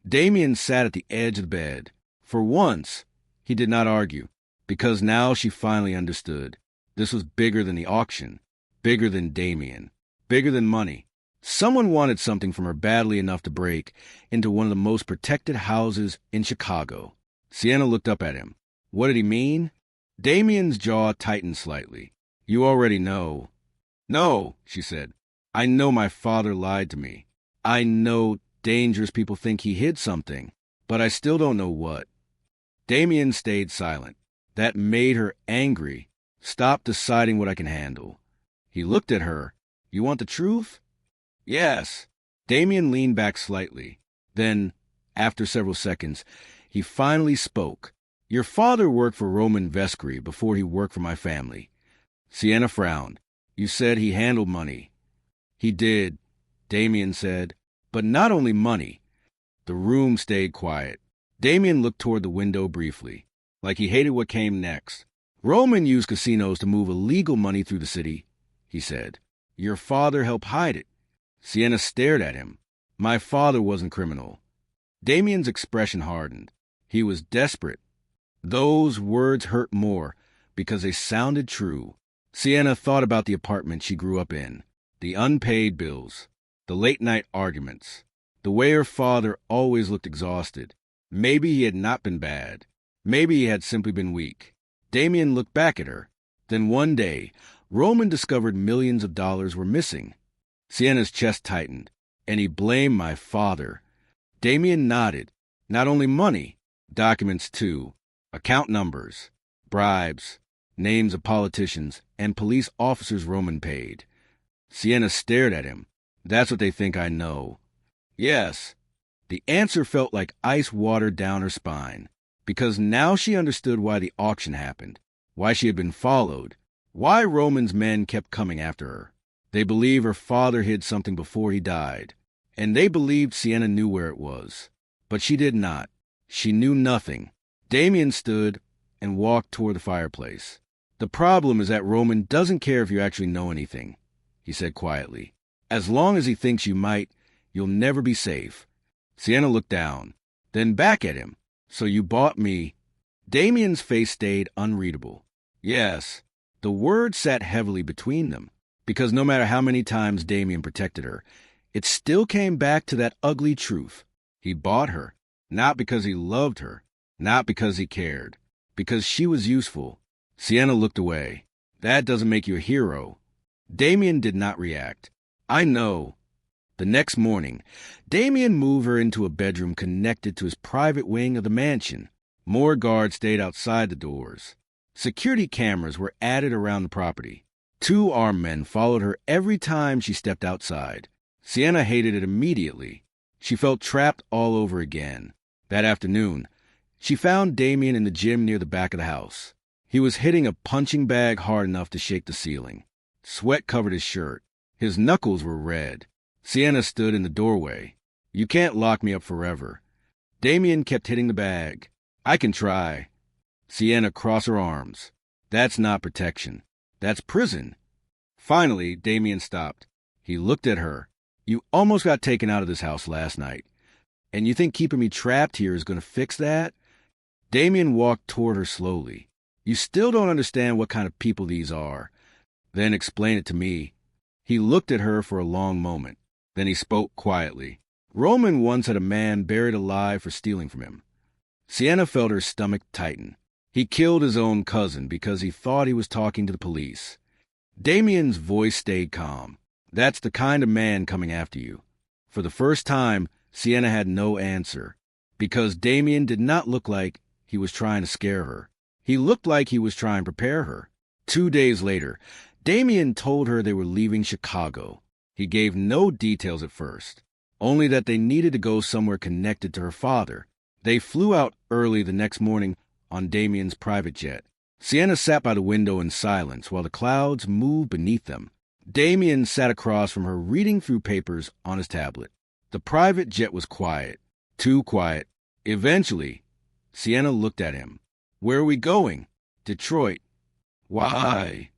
Damien sat at the edge of the bed. For once, he did not argue, because now she finally understood. This was bigger than the auction, bigger than Damien, bigger than money. Someone wanted something from her badly enough to break into one of the most protected houses in Chicago. Sienna looked up at him. What did he mean? Damien's jaw tightened slightly. "You already know." "No," she said. "I know my father lied to me. I know dangerous people think he hid something, but I still don't know what." Damien stayed silent. That made her angry. "Stop deciding what I can handle." He looked at her. "You want the truth?" "Yes." Damien leaned back slightly. Then, after several seconds, he finally spoke. "Your father worked for Roman Vescry before he worked for my family." Sienna frowned. "You said he handled money." "He did," Damien said. "But not only money." The room stayed quiet. Damien looked toward the window briefly, like he hated what came next. "Roman used casinos to move illegal money through the city," he said. "Your father helped hide it." Sienna stared at him. "My father wasn't criminal." Damien's expression hardened. He was desperate. Those words hurt more because they sounded true. Sienna thought about the apartment she grew up in, the unpaid bills, the late-night arguments, the way her father always looked exhausted. Maybe he had not been bad. Maybe he had simply been weak. Damien looked back at her. Then one day, Roman discovered millions of dollars were missing. Sienna's chest tightened, and he blamed my father. Damien nodded. Not only money, documents too, account numbers, bribes, names of politicians, and police officers Roman paid. Sienna stared at him. "That's what they think I know." "Yes." The answer felt like ice water down her spine, because now she understood why the auction happened, why she had been followed, why Roman's men kept coming after her. They believed her father hid something before he died, and they believed Sienna knew where it was. But she did not. She knew nothing. Damien stood and walked toward the fireplace. "The problem is that Roman doesn't care if you actually know anything," he said quietly. "As long as he thinks you might, you'll never be safe." Sienna looked down, then back at him. "So you bought me." Damien's face stayed unreadable. "Yes." The word sat heavily between them, because no matter how many times Damien protected her, it still came back to that ugly truth. He bought her, not because he loved her, not because he cared, because she was useful. Sienna looked away. "That doesn't make you a hero." Damien did not react. "I know." The next morning, Damien moved her into a bedroom connected to his private wing of the mansion. More guards stayed outside the doors. Security cameras were added around the property. 2 armed men followed her every time she stepped outside. Sienna hated it immediately. She felt trapped all over again. That afternoon, she found Damien in the gym near the back of the house. He was hitting a punching bag hard enough to shake the ceiling. Sweat covered his shirt. His knuckles were red. Sienna stood in the doorway. "You can't lock me up forever." Damien kept hitting the bag. "I can try." Sienna crossed her arms. "That's not protection." That's prison. Finally, Damien stopped. He looked at her. You almost got taken out of this house last night. And you think keeping me trapped here is going to fix that? Damien walked toward her slowly. You still don't understand what kind of people these are. Then explain it to me. He looked at her for a long moment. Then he spoke quietly. Roman once had a man buried alive for stealing from him. Sienna felt her stomach tighten. He killed his own cousin because he thought he was talking to the police. Damien's voice stayed calm. That's the kind of man coming after you. For the first time, Sienna had no answer, because Damien did not look like he was trying to scare her. He looked like he was trying to prepare her. 2 days later, Damien told her they were leaving Chicago. He gave no details at first, only that they needed to go somewhere connected to her father. They flew out early the next morning on Damien's private jet. Sienna sat by the window in silence while the clouds moved beneath them. Damien sat across from her reading through papers on his tablet. The private jet was quiet, too quiet. Eventually, Sienna looked at him. Where are we going? Detroit. Why?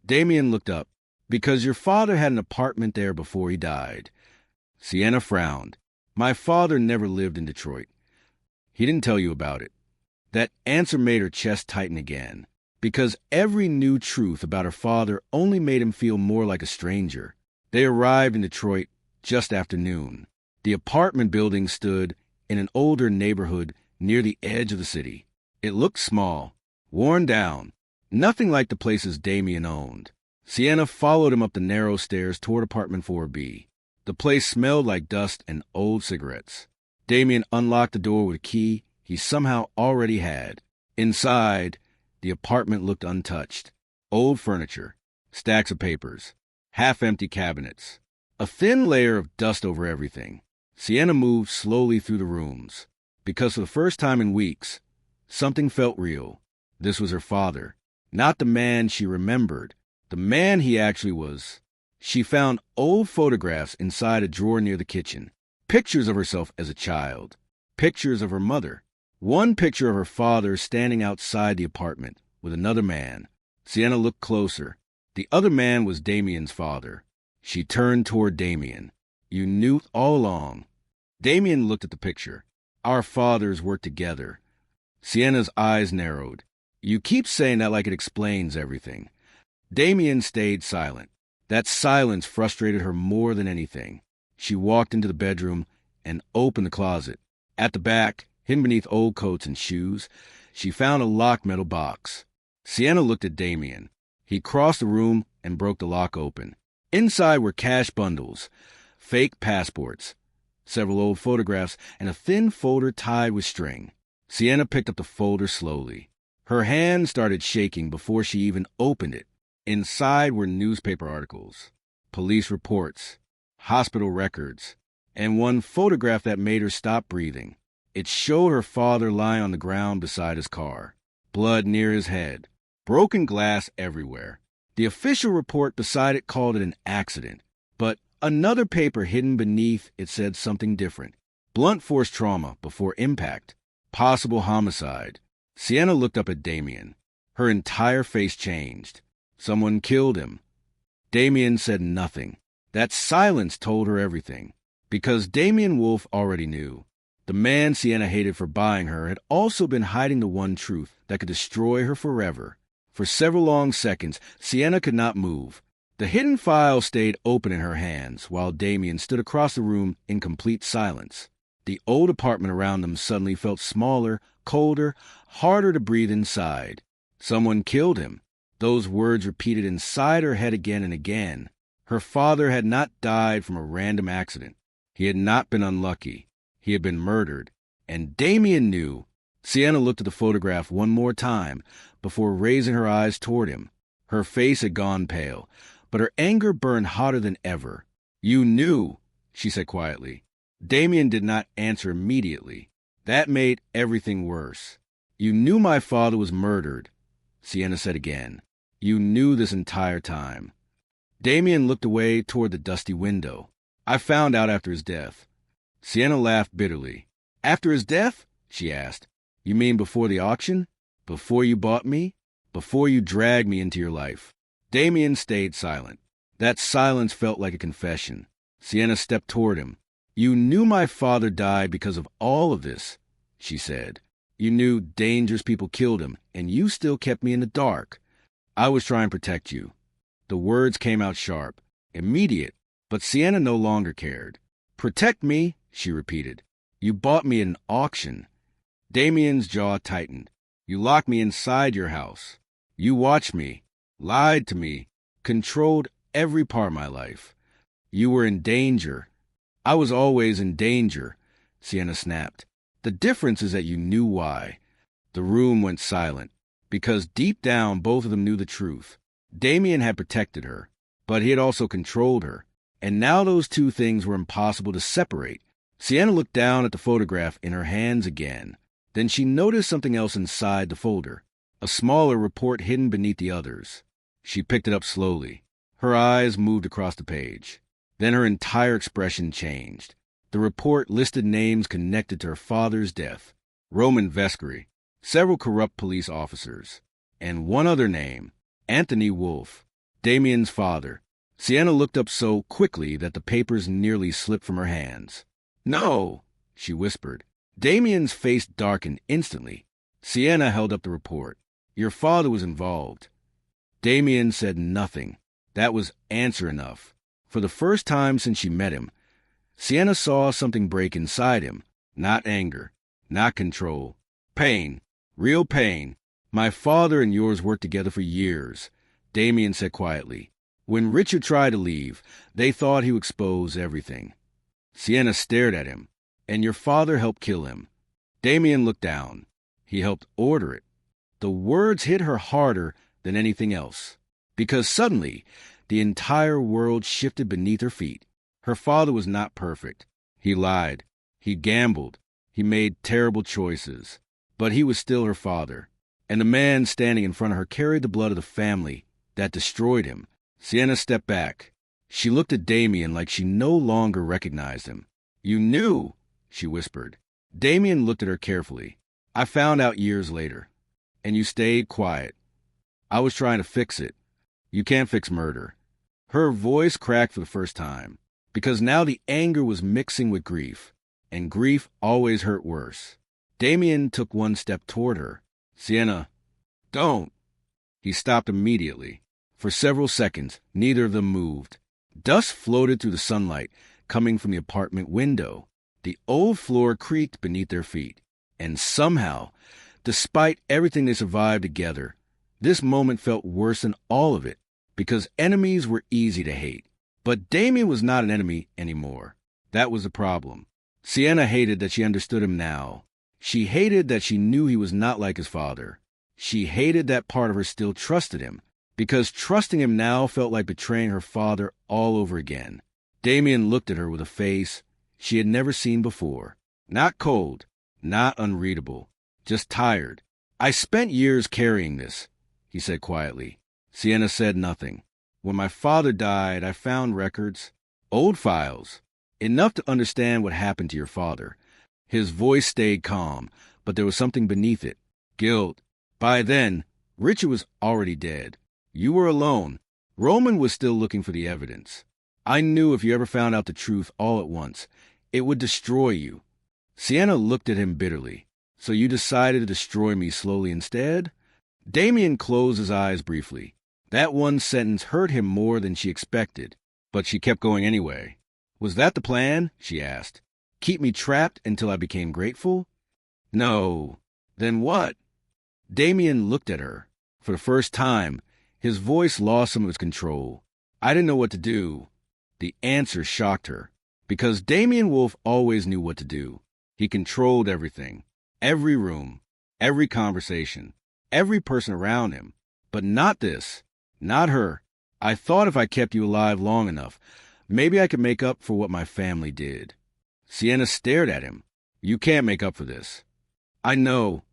Damien looked up. Because your father had an apartment there before he died. Sienna frowned. My father never lived in Detroit. He didn't tell you about it. That answer made her chest tighten again, because every new truth about her father only made him feel more like a stranger. They arrived in Detroit just after noon. The apartment building stood in an older neighborhood near the edge of the city. It looked small, worn down, nothing like the places Damien owned. Sienna followed him up the narrow stairs toward apartment 4B. The place smelled like dust and old cigarettes. Damien unlocked the door with a key he somehow already had. Inside, the apartment looked untouched. Old furniture, stacks of papers, half-empty cabinets, a thin layer of dust over everything. Sienna moved slowly through the rooms, because for the first time in weeks, something felt real. This was her father, not the man she remembered, the man he actually was. She found old photographs inside a drawer near the kitchen, pictures of herself as a child, pictures of her mother. One picture of her father standing outside the apartment with another man. Sienna looked closer. The other man was Damien's father. She turned toward Damien. You knew all along. Damien looked at the picture. Our fathers worked together. Sienna's eyes narrowed. You keep saying that like it explains everything. Damien stayed silent. That silence frustrated her more than anything. She walked into the bedroom and opened the closet. At the back, hidden beneath old coats and shoes, she found a locked metal box. Sienna looked at Damien. He crossed the room and broke the lock open. Inside were cash bundles, fake passports, several old photographs, and a thin folder tied with string. Sienna picked up the folder slowly. Her hand started shaking before she even opened it. Inside were newspaper articles, police reports, hospital records, and one photograph that made her stop breathing. It showed her father lying on the ground beside his car, blood near his head, broken glass everywhere. The official report beside it called it an accident, but another paper hidden beneath it said something different. Blunt force trauma before impact, possible homicide. Sienna looked up at Damien. Her entire face changed. Someone killed him. Damien said nothing. That silence told her everything, because Damien Wolfe already knew. The man Sienna hated for buying her had also been hiding the one truth that could destroy her forever. For several long seconds, Sienna could not move. The hidden file stayed open in her hands, while Damien stood across the room in complete silence. The old apartment around them suddenly felt smaller, colder, harder to breathe inside. Someone killed him. Those words repeated inside her head again and again. Her father had not died from a random accident. He had not been unlucky. He had been murdered. And Damien knew. Sienna looked at the photograph one more time before raising her eyes toward him. Her face had gone pale, but her anger burned hotter than ever. You knew, she said quietly. Damien did not answer immediately. That made everything worse. You knew my father was murdered, Sienna said again. You knew this entire time. Damien looked away toward the dusty window. I found out after his death. Sienna laughed bitterly. After his death? She asked. You mean before the auction? Before you bought me? Before you dragged me into your life? Damien stayed silent. That silence felt like a confession. Sienna stepped toward him. "You knew my father died because of all of this," she said. "You knew dangerous people killed him, and you still kept me in the dark. I was trying to protect you." The words came out sharp, immediate, but Sienna no longer cared. "Protect me?" she repeated. "You bought me at an auction." Damien's jaw tightened. "You locked me inside your house. You watched me, lied to me, controlled every part of my life. You were in danger." "I was always in danger," Sienna snapped. "The difference is that you knew why." The room went silent, because deep down both of them knew the truth. Damien had protected her, but he had also controlled her, and now those two things were impossible to separate. Sienna looked down at the photograph in her hands again. Then she noticed something else inside the folder, a smaller report hidden beneath the others. She picked it up slowly. Her eyes moved across the page. Then her entire expression changed. The report listed names connected to her father's death: Roman Vescari, several corrupt police officers, and one other name, Anthony Wolfe, Damien's father. Sienna looked up so quickly that the papers nearly slipped from her hands. "No," she whispered. Damien's face darkened instantly. Sienna held up the report. "Your father was involved." Damien said nothing. That was answer enough. For the first time since she met him, Sienna saw something break inside him. Not anger, not control. Pain. Real pain. "My father and yours worked together for years," Damien said quietly. "When Richard tried to leave, they thought he would expose everything." Sienna stared at him. "And your father helped kill him." Damien looked down. "He helped order it." The words hit her harder than anything else, because suddenly the entire world shifted beneath her feet. Her father was not perfect. He lied. He gambled. He made terrible choices. But he was still her father. And the man standing in front of her carried the blood of the family that destroyed him. Sienna stepped back. She looked at Damien like she no longer recognized him. "You knew," she whispered. Damien looked at her carefully. "I found out years later. And you stayed quiet. I was trying to fix it. You can't fix murder." Her voice cracked for the first time, because now the anger was mixing with grief, and grief always hurt worse. Damien took one step toward her. "Sienna, don't." He stopped immediately. For several seconds, neither of them moved. Dust floated through the sunlight, coming from the apartment window. The old floor creaked beneath their feet. And somehow, despite everything they survived together, this moment felt worse than all of it, because enemies were easy to hate. But Damien was not an enemy anymore. That was the problem. Sienna hated that she understood him now. She hated that she knew he was not like his father. She hated that part of her still trusted him, because trusting him now felt like betraying her father all over again. Damien looked at her with a face she had never seen before. Not cold, not unreadable, just tired. "I spent years carrying this," he said quietly. Sienna said nothing. "When my father died, I found records, old files, enough to understand what happened to your father." His voice stayed calm, but there was something beneath it. Guilt. By then, Richard was already dead. You were alone. Roman was still looking for the evidence. "I knew if you ever found out the truth all at once, it would destroy you." Sienna looked at him bitterly. "So you decided to destroy me slowly instead?" Damien closed his eyes briefly. That one sentence hurt him more than she expected, but she kept going anyway. "Was that the plan?" she asked. "Keep me trapped until I became grateful?" "No." "Then what?" Damien looked at her. For the first time, his voice lost some of its control. "I didn't know what to do." The answer shocked her, because Damien Wolfe always knew what to do. He controlled everything, every room, every conversation, every person around him. But not this, not her. "I thought if I kept you alive long enough, maybe I could make up for what my family did." Sienna stared at him. "You can't make up for this." "I know."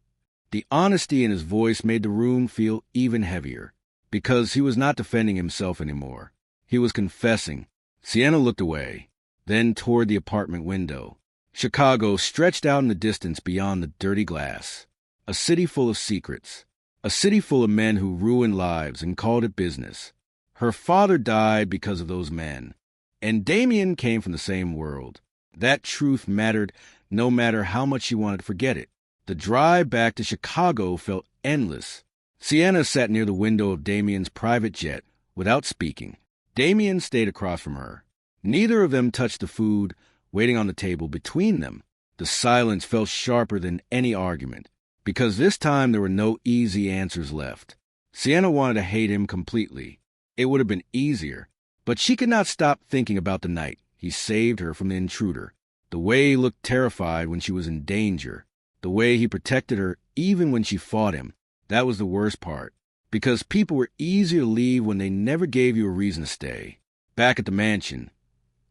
The honesty in his voice made the room feel even heavier, because he was not defending himself anymore. He was confessing. Sienna looked away, then toward the apartment window. Chicago stretched out in the distance beyond the dirty glass. A city full of secrets. A city full of men who ruined lives and called it business. Her father died because of those men, and Damien came from the same world. That truth mattered no matter how much she wanted to forget it. The drive back to Chicago felt endless. Sienna sat near the window of Damien's private jet without speaking. Damien stayed across from her. Neither of them touched the food waiting on the table between them. The silence felt sharper than any argument, because this time there were no easy answers left. Sienna wanted to hate him completely. It would have been easier, but she could not stop thinking about the night he saved her from the intruder, the way he looked terrified when she was in danger, the way he protected her even when she fought him. That was the worst part, because people were easy to leave when they never gave you a reason to stay. Back at the mansion,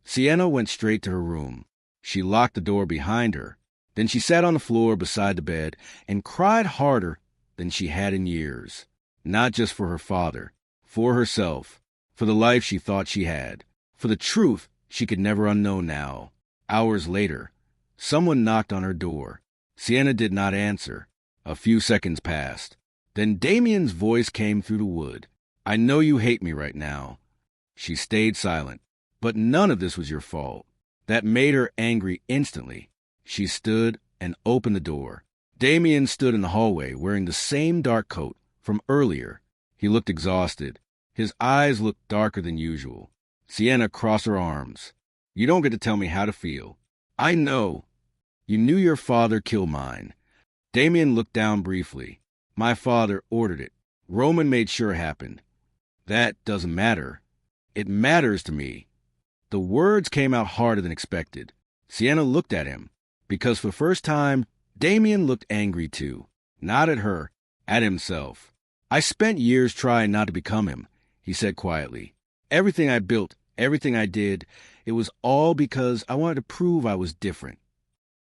Sienna went straight to her room. She locked the door behind her. Then she sat on the floor beside the bed and cried harder than she had in years. Not just for her father, for herself, for the life she thought she had, for the truth she could never unknow now. Hours later, someone knocked on her door. Sienna did not answer. A few seconds passed. Then Damien's voice came through the wood. "I know you hate me right now." She stayed silent. "But none of this was your fault." That made her angry instantly. She stood and opened the door. Damien stood in the hallway wearing the same dark coat from earlier. He looked exhausted. His eyes looked darker than usual. Sienna crossed her arms. "You don't get to tell me how to feel. I know. You knew your father killed mine." Damien looked down briefly. "My father ordered it. Roman made sure it happened." "That doesn't matter." "It matters to me." The words came out harder than expected. Sienna looked at him, because for the first time, Damien looked angry too. Not at her, at himself. "I spent years trying not to become him," he said quietly. "Everything I built, everything I did, it was all because I wanted to prove I was different."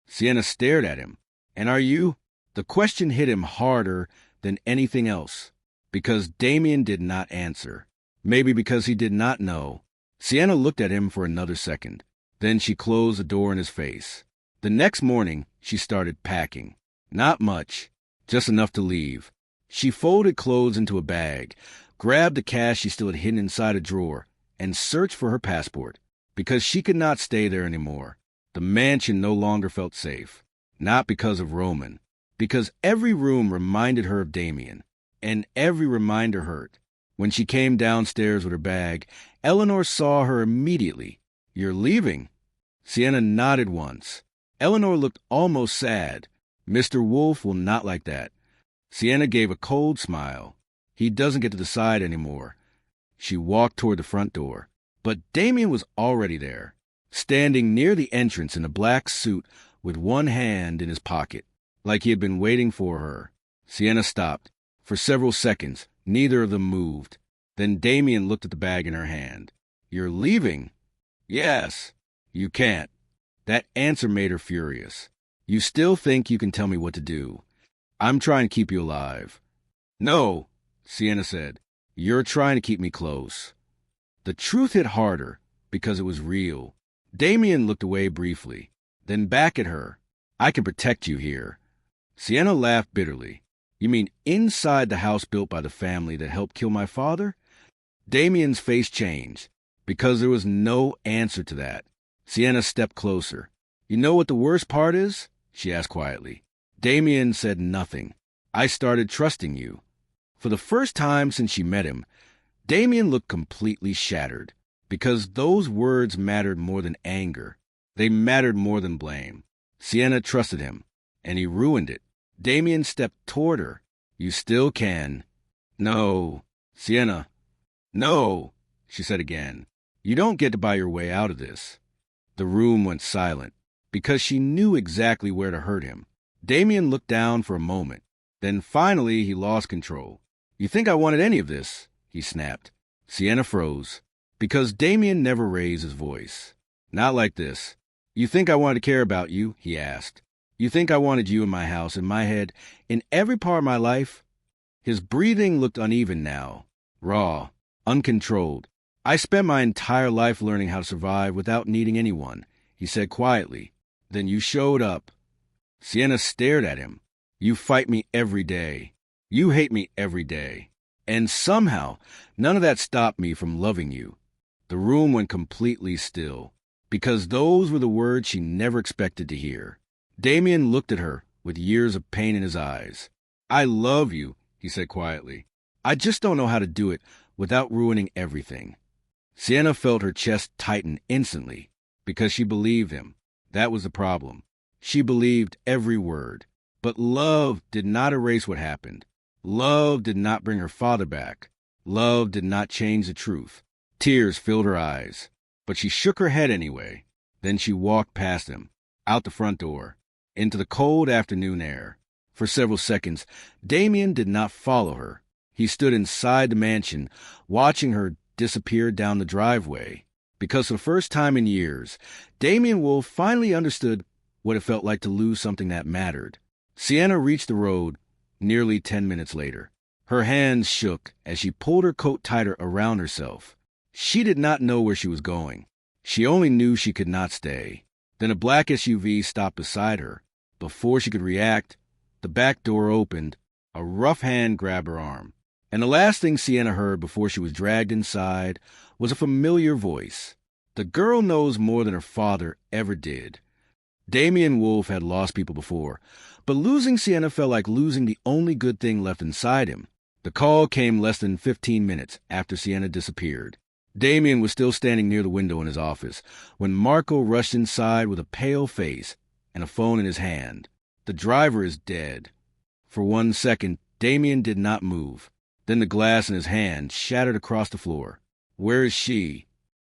Sienna stared at him. "And are you?" The question hit him harder than anything else, because Damien did not answer. Maybe because he did not know. Sienna looked at him for another second. Then she closed the door in his face. The next morning, she started packing. Not much, just enough to leave. She folded clothes into a bag, grabbed the cash she still had hidden inside a drawer, and searched for her passport, because she could not stay there anymore. The mansion no longer felt safe. Not because of Roman, because every room reminded her of Damien, and every reminder hurt. When she came downstairs with her bag, Eleanor saw her immediately. "You're leaving?" Sienna nodded once. Eleanor looked almost sad. "Mr. Wolfe will not like that." Sienna gave a cold smile. "He doesn't get to decide anymore." She walked toward the front door. But Damien was already there, standing near the entrance in a black suit with one hand in his pocket, like he had been waiting for her. Sienna stopped. For several seconds, neither of them moved. Then Damien looked at the bag in her hand. "You're leaving?" "Yes." "You can't." That answer made her furious. "You still think you can tell me what to do. I'm trying to keep you alive." "No," Sienna said. "You're trying to keep me close." The truth hit harder because it was real. Damien looked away briefly, then back at her. "I can protect you here." Sienna laughed bitterly. "You mean inside the house built by the family that helped kill my father?" Damien's face changed, because there was no answer to that. Sienna stepped closer. "You know what the worst part is?" she asked quietly. Damien said nothing. "I started trusting you." For the first time since she met him, Damien looked completely shattered, because those words mattered more than anger. They mattered more than blame. Sienna trusted him, and he ruined it. Damien stepped toward her. "You still can." "No." "Sienna." "No," she said again. "You don't get to buy your way out of this." The room went silent, because she knew exactly where to hurt him. Damien looked down for a moment. Then finally he lost control. "You think I wanted any of this?" he snapped. Sienna froze, because Damien never raised his voice. "Not like this." "You think I wanted to care about you?" he asked. "You think I wanted you in my house, in my head, in every part of my life?" His breathing looked uneven now, raw, uncontrolled. "I spent my entire life learning how to survive without needing anyone," he said quietly. "Then you showed up." Sienna stared at him. "You fight me every day. You hate me every day." And somehow, none of that stopped me from loving you. The room went completely still, because those were the words she never expected to hear. Damien looked at her with years of pain in his eyes. I love you, he said quietly. I just don't know how to do it without ruining everything. Sienna felt her chest tighten instantly, because she believed him. That was the problem. She believed every word. But love did not erase what happened. Love did not bring her father back. Love did not change the truth. Tears filled her eyes. But she shook her head anyway. Then she walked past him, out the front door, into the cold afternoon air. For several seconds, Damien did not follow her. He stood inside the mansion, watching her disappear down the driveway. Because for the first time in years, Damien Wolf finally understood what it felt like to lose something that mattered. Sienna reached the road nearly 10 minutes later. Her hands shook as she pulled her coat tighter around herself. She did not know where she was going. She only knew she could not stay. Then a black SUV stopped beside her. Before she could react, the back door opened. A rough hand grabbed her arm. And the last thing Sienna heard before she was dragged inside was a familiar voice. The girl knows more than her father ever did. Damien Wolf had lost people before, but losing Sienna felt like losing the only good thing left inside him. The call came less than 15 minutes after Sienna disappeared. Damien was still standing near the window in his office when Marco rushed inside with a pale face and a phone in his hand. The driver is dead. For 1 second, Damien did not move. Then the glass in his hand shattered across the floor. Where is she?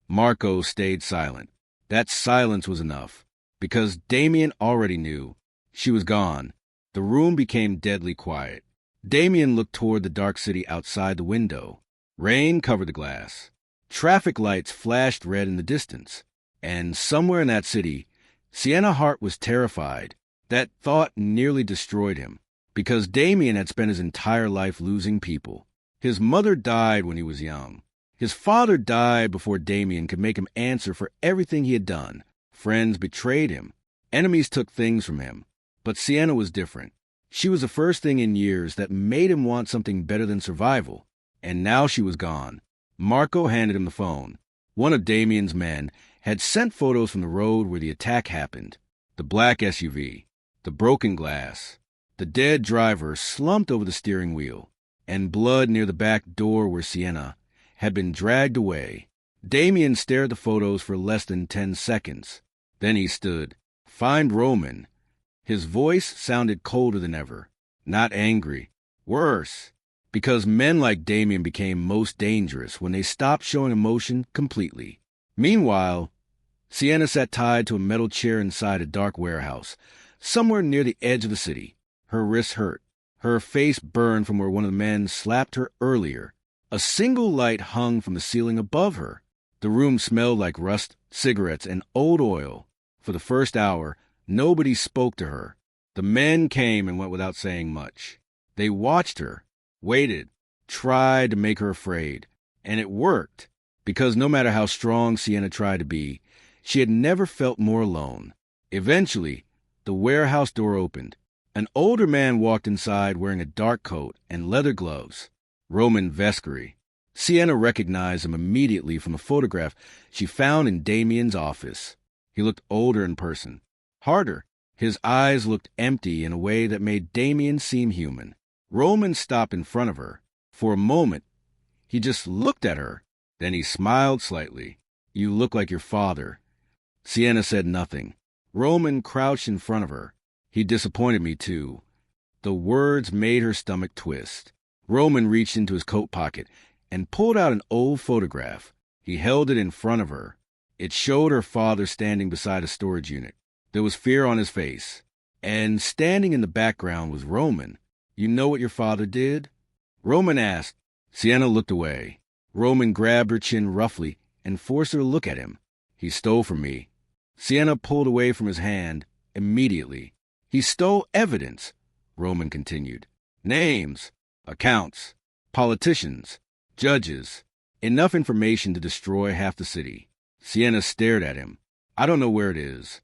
Marco stayed silent. That silence was enough, because Damien already knew. She was gone. The room became deadly quiet. Damien looked toward the dark city outside the window. Rain covered the glass. Traffic lights flashed red in the distance. And somewhere in that city, Sienna Hart was terrified. That thought nearly destroyed him, because Damien had spent his entire life losing people. His mother died when he was young. His father died before Damien could make him answer for everything he had done. Friends betrayed him. Enemies took things from him. But Sienna was different. She was the first thing in years that made him want something better than survival. And now she was gone. Marco handed him the phone. One of Damien's men had sent photos from the road where the attack happened. The black SUV. The broken glass. The dead driver slumped over the steering wheel. And blood near the back door where Sienna had been dragged away. Damien stared at the photos for less than 10 seconds. Then he stood. Find Roman. His voice sounded colder than ever. Not angry. Worse. Because men like Damien became most dangerous when they stopped showing emotion completely. Meanwhile, Sienna sat tied to a metal chair inside a dark warehouse, somewhere near the edge of the city. Her wrists hurt. Her face burned from where one of the men slapped her earlier. A single light hung from the ceiling above her. The room smelled like rust, cigarettes, and old oil. For the first hour, nobody spoke to her. The men came and went without saying much. They watched her, waited, tried to make her afraid. And it worked, because no matter how strong Sienna tried to be, she had never felt more alone. Eventually, the warehouse door opened. An older man walked inside wearing a dark coat and leather gloves. Roman Vescari. Sienna recognized him immediately from a photograph she found in Damien's office. He looked older in person, harder. His eyes looked empty in a way that made Damien seem human. Roman stopped in front of her. For a moment, he just looked at her. Then he smiled slightly. You look like your father. Sienna said nothing. Roman crouched in front of her. He disappointed me, too. The words made her stomach twist. Roman reached into his coat pocket and pulled out an old photograph. He held it in front of her. It showed her father standing beside a storage unit. There was fear on his face. And standing in the background was Roman. You know what your father did? Roman asked. Sienna looked away. Roman grabbed her chin roughly and forced her to look at him. He stole from me. Sienna pulled away from his hand immediately. He stole evidence, Roman continued. Names, accounts, politicians, judges. Enough information to destroy half the city. Sienna stared at him. I don't know where it is.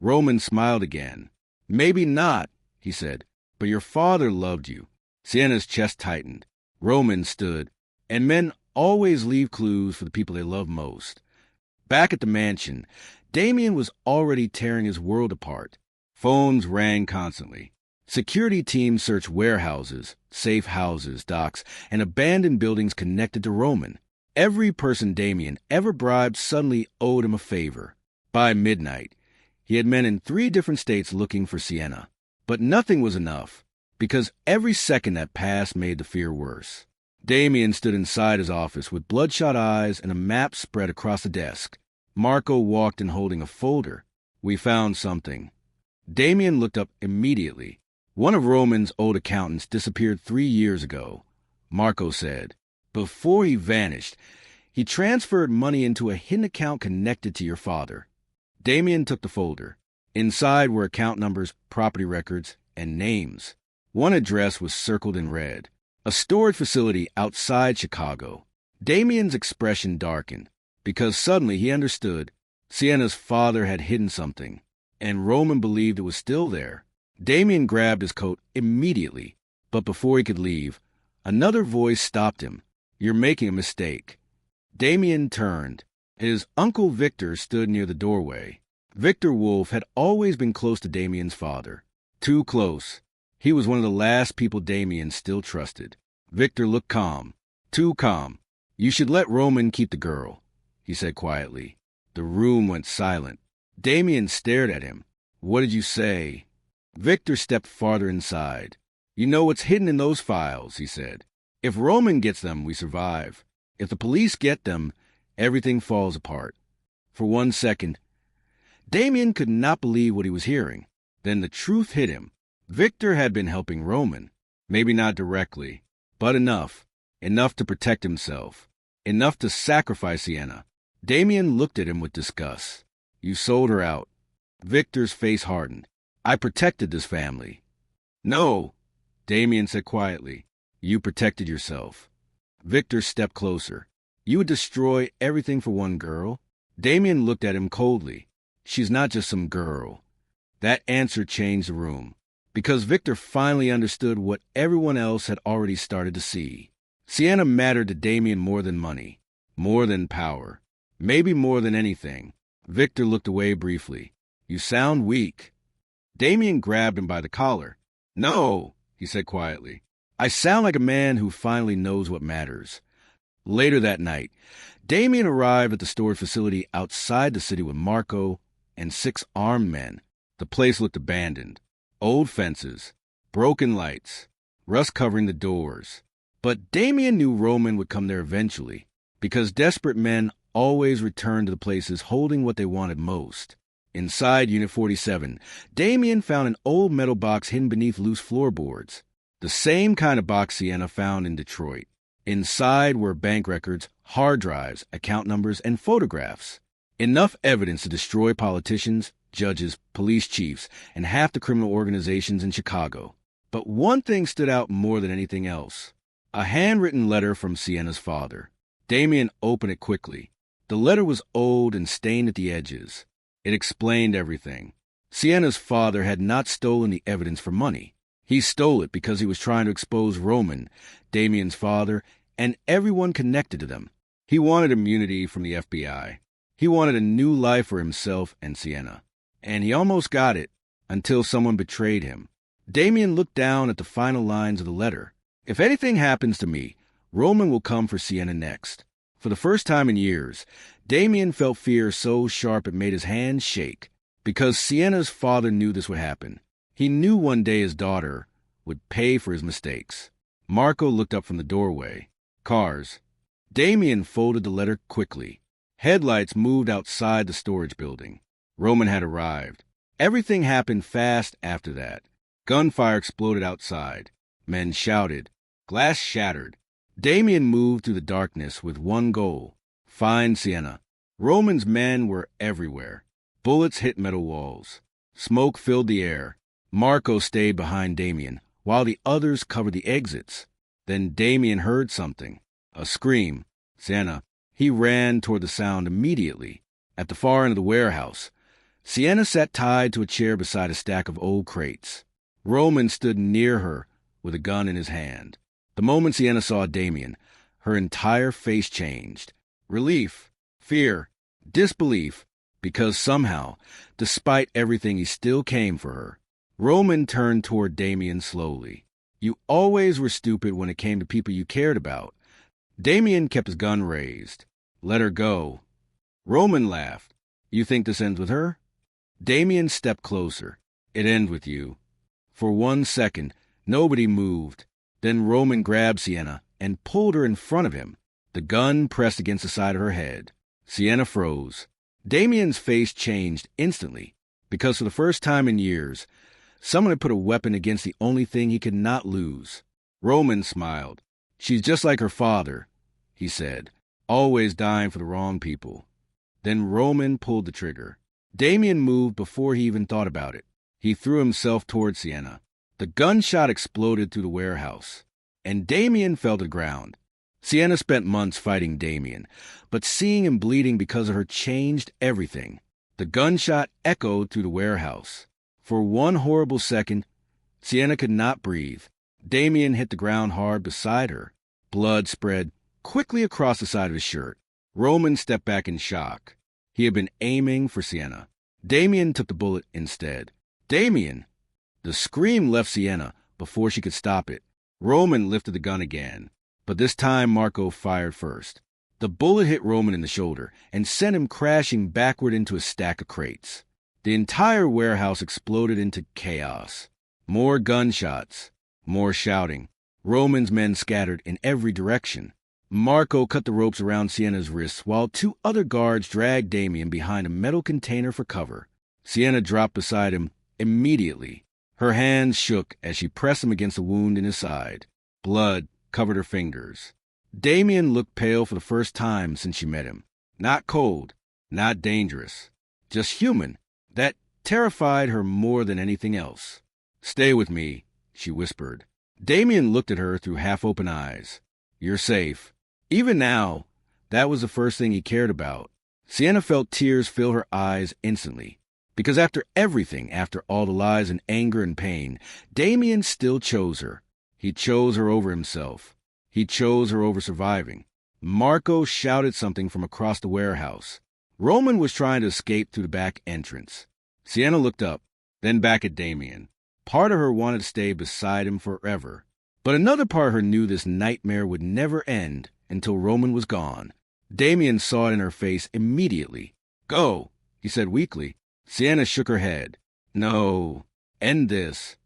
Roman smiled again. Maybe not, he said, but your father loved you. Sienna's chest tightened. Roman stood, and men always leave clues for the people they love most. Back at the mansion, Damien was already tearing his world apart. Phones rang constantly. Security teams searched warehouses, safe houses, docks, and abandoned buildings connected to Roman. Every person Damien ever bribed suddenly owed him a favor. By midnight, he had men in 3 different states looking for Sienna. But nothing was enough, because every second that passed made the fear worse. Damien stood inside his office with bloodshot eyes and a map spread across the desk. Marco walked in holding a folder. "We found something." Damien looked up immediately. "One of Roman's old accountants disappeared 3 years ago," Marco said. "Before he vanished, he transferred money into a hidden account connected to your father." Damien took the folder. Inside were account numbers, property records, and names. One address was circled in red. A storage facility outside Chicago. Damien's expression darkened, because suddenly he understood. Sienna's father had hidden something, and Roman believed it was still there. Damien grabbed his coat immediately, but before he could leave, another voice stopped him. "You're making a mistake." Damien turned. His uncle Victor stood near the doorway. Victor Wolf had always been close to Damien's father. Too close. He was one of the last people Damien still trusted. Victor looked calm. Too calm. "You should let Roman keep the girl," he said quietly. The room went silent. Damien stared at him. "What did you say?" Victor stepped farther inside. "You know what's hidden in those files," he said. "If Roman gets them, we survive. If the police get them, everything falls apart." For 1 second, Damien could not believe what he was hearing. Then the truth hit him. Victor had been helping Roman. Maybe not directly, but enough. Enough to protect himself. Enough to sacrifice Sienna. Damien looked at him with disgust. "You sold her out." Victor's face hardened. "I protected this family." "No," Damien said quietly. "You protected yourself." Victor stepped closer. "You would destroy everything for one girl?" Damien looked at him coldly. "She's not just some girl." That answer changed the room, because Victor finally understood what everyone else had already started to see. Sienna mattered to Damien more than money, more than power, maybe more than anything. Victor looked away briefly. "You sound weak." Damien grabbed him by the collar. "No," he said quietly. "I sound like a man who finally knows what matters." Later that night, Damien arrived at the storage facility outside the city with Marco and 6 armed men. The place looked abandoned. Old fences, broken lights, rust covering the doors. But Damien knew Roman would come there eventually, because desperate men always returned to the places holding what they wanted most. Inside Unit 47, Damien found an old metal box hidden beneath loose floorboards. The same kind of box Sienna found in Detroit. Inside were bank records, hard drives, account numbers, and photographs. Enough evidence to destroy politicians, judges, police chiefs, and half the criminal organizations in Chicago. But one thing stood out more than anything else. A handwritten letter from Sienna's father. Damien opened it quickly. The letter was old and stained at the edges. It explained everything. Sienna's father had not stolen the evidence for money. He stole it because he was trying to expose Roman, Damien's father, and everyone connected to them. He wanted immunity from the FBI. He wanted a new life for himself and Sienna. And he almost got it, until someone betrayed him. Damien looked down at the final lines of the letter. "If anything happens to me, Roman will come for Sienna next." For the first time in years, Damien felt fear so sharp it made his hands shake, because Sienna's father knew this would happen. He knew one day his daughter would pay for his mistakes. Marco looked up from the doorway. Cars. Damien folded the letter quickly. Headlights moved outside the storage building. Roman had arrived. Everything happened fast after that. Gunfire exploded outside. Men shouted. Glass shattered. Damien moved through the darkness with one goal: find Sienna. Roman's men were everywhere. Bullets hit metal walls. Smoke filled the air. Marco stayed behind Damien, while the others covered the exits. Then Damien heard something. A scream. Sienna. He ran toward the sound immediately. At the far end of the warehouse, Sienna sat tied to a chair beside a stack of old crates. Roman stood near her with a gun in his hand. The moment Sienna saw Damien, her entire face changed. Relief, fear, disbelief, because somehow, despite everything, he still came for her. Roman turned toward Damien slowly. You always were stupid when it came to people you cared about. Damien kept his gun raised. Let her go. Roman laughed. You think this ends with her? Damien stepped closer. It ends with you. For 1 second, nobody moved. Then Roman grabbed Sienna and pulled her in front of him. The gun pressed against the side of her head. Sienna froze. Damien's face changed instantly, because for the first time in years, someone had put a weapon against the only thing he could not lose. Roman smiled. She's just like her father, he said, always dying for the wrong people. Then Roman pulled the trigger. Damien moved before he even thought about it. He threw himself toward Sienna. The gunshot exploded through the warehouse, and Damien fell to the ground. Sienna spent months fighting Damien, but seeing him bleeding because of her changed everything. The gunshot echoed through the warehouse. For 1 horrible second, Sienna could not breathe. Damien hit the ground hard beside her. Blood spread quickly across the side of his shirt. Roman stepped back in shock. He had been aiming for Sienna. Damien took the bullet instead. Damien! The scream left Sienna before she could stop it. Roman lifted the gun again, but this time Marco fired first. The bullet hit Roman in the shoulder and sent him crashing backward into a stack of crates. The entire warehouse exploded into chaos. More gunshots, more shouting. Roman's men scattered in every direction. Marco cut the ropes around Sienna's wrists while 2 other guards dragged Damien behind a metal container for cover. Sienna dropped beside him immediately. Her hands shook as she pressed him against the wound in his side. Blood covered her fingers. Damien looked pale for the first time since she met him. Not cold, not dangerous, just human. That terrified her more than anything else. Stay with me, she whispered. Damien looked at her through half-open eyes. You're safe. Even now, that was the first thing he cared about. Sienna felt tears fill her eyes instantly. Because after everything, after all the lies and anger and pain, Damien still chose her. He chose her over himself. He chose her over surviving. Marco shouted something from across the warehouse. Roman was trying to escape through the back entrance. Sienna looked up, then back at Damien. Part of her wanted to stay beside him forever. But another part of her knew this nightmare would never end until Roman was gone. Damien saw it in her face immediately. Go, he said weakly. Sienna shook her head. No, end this.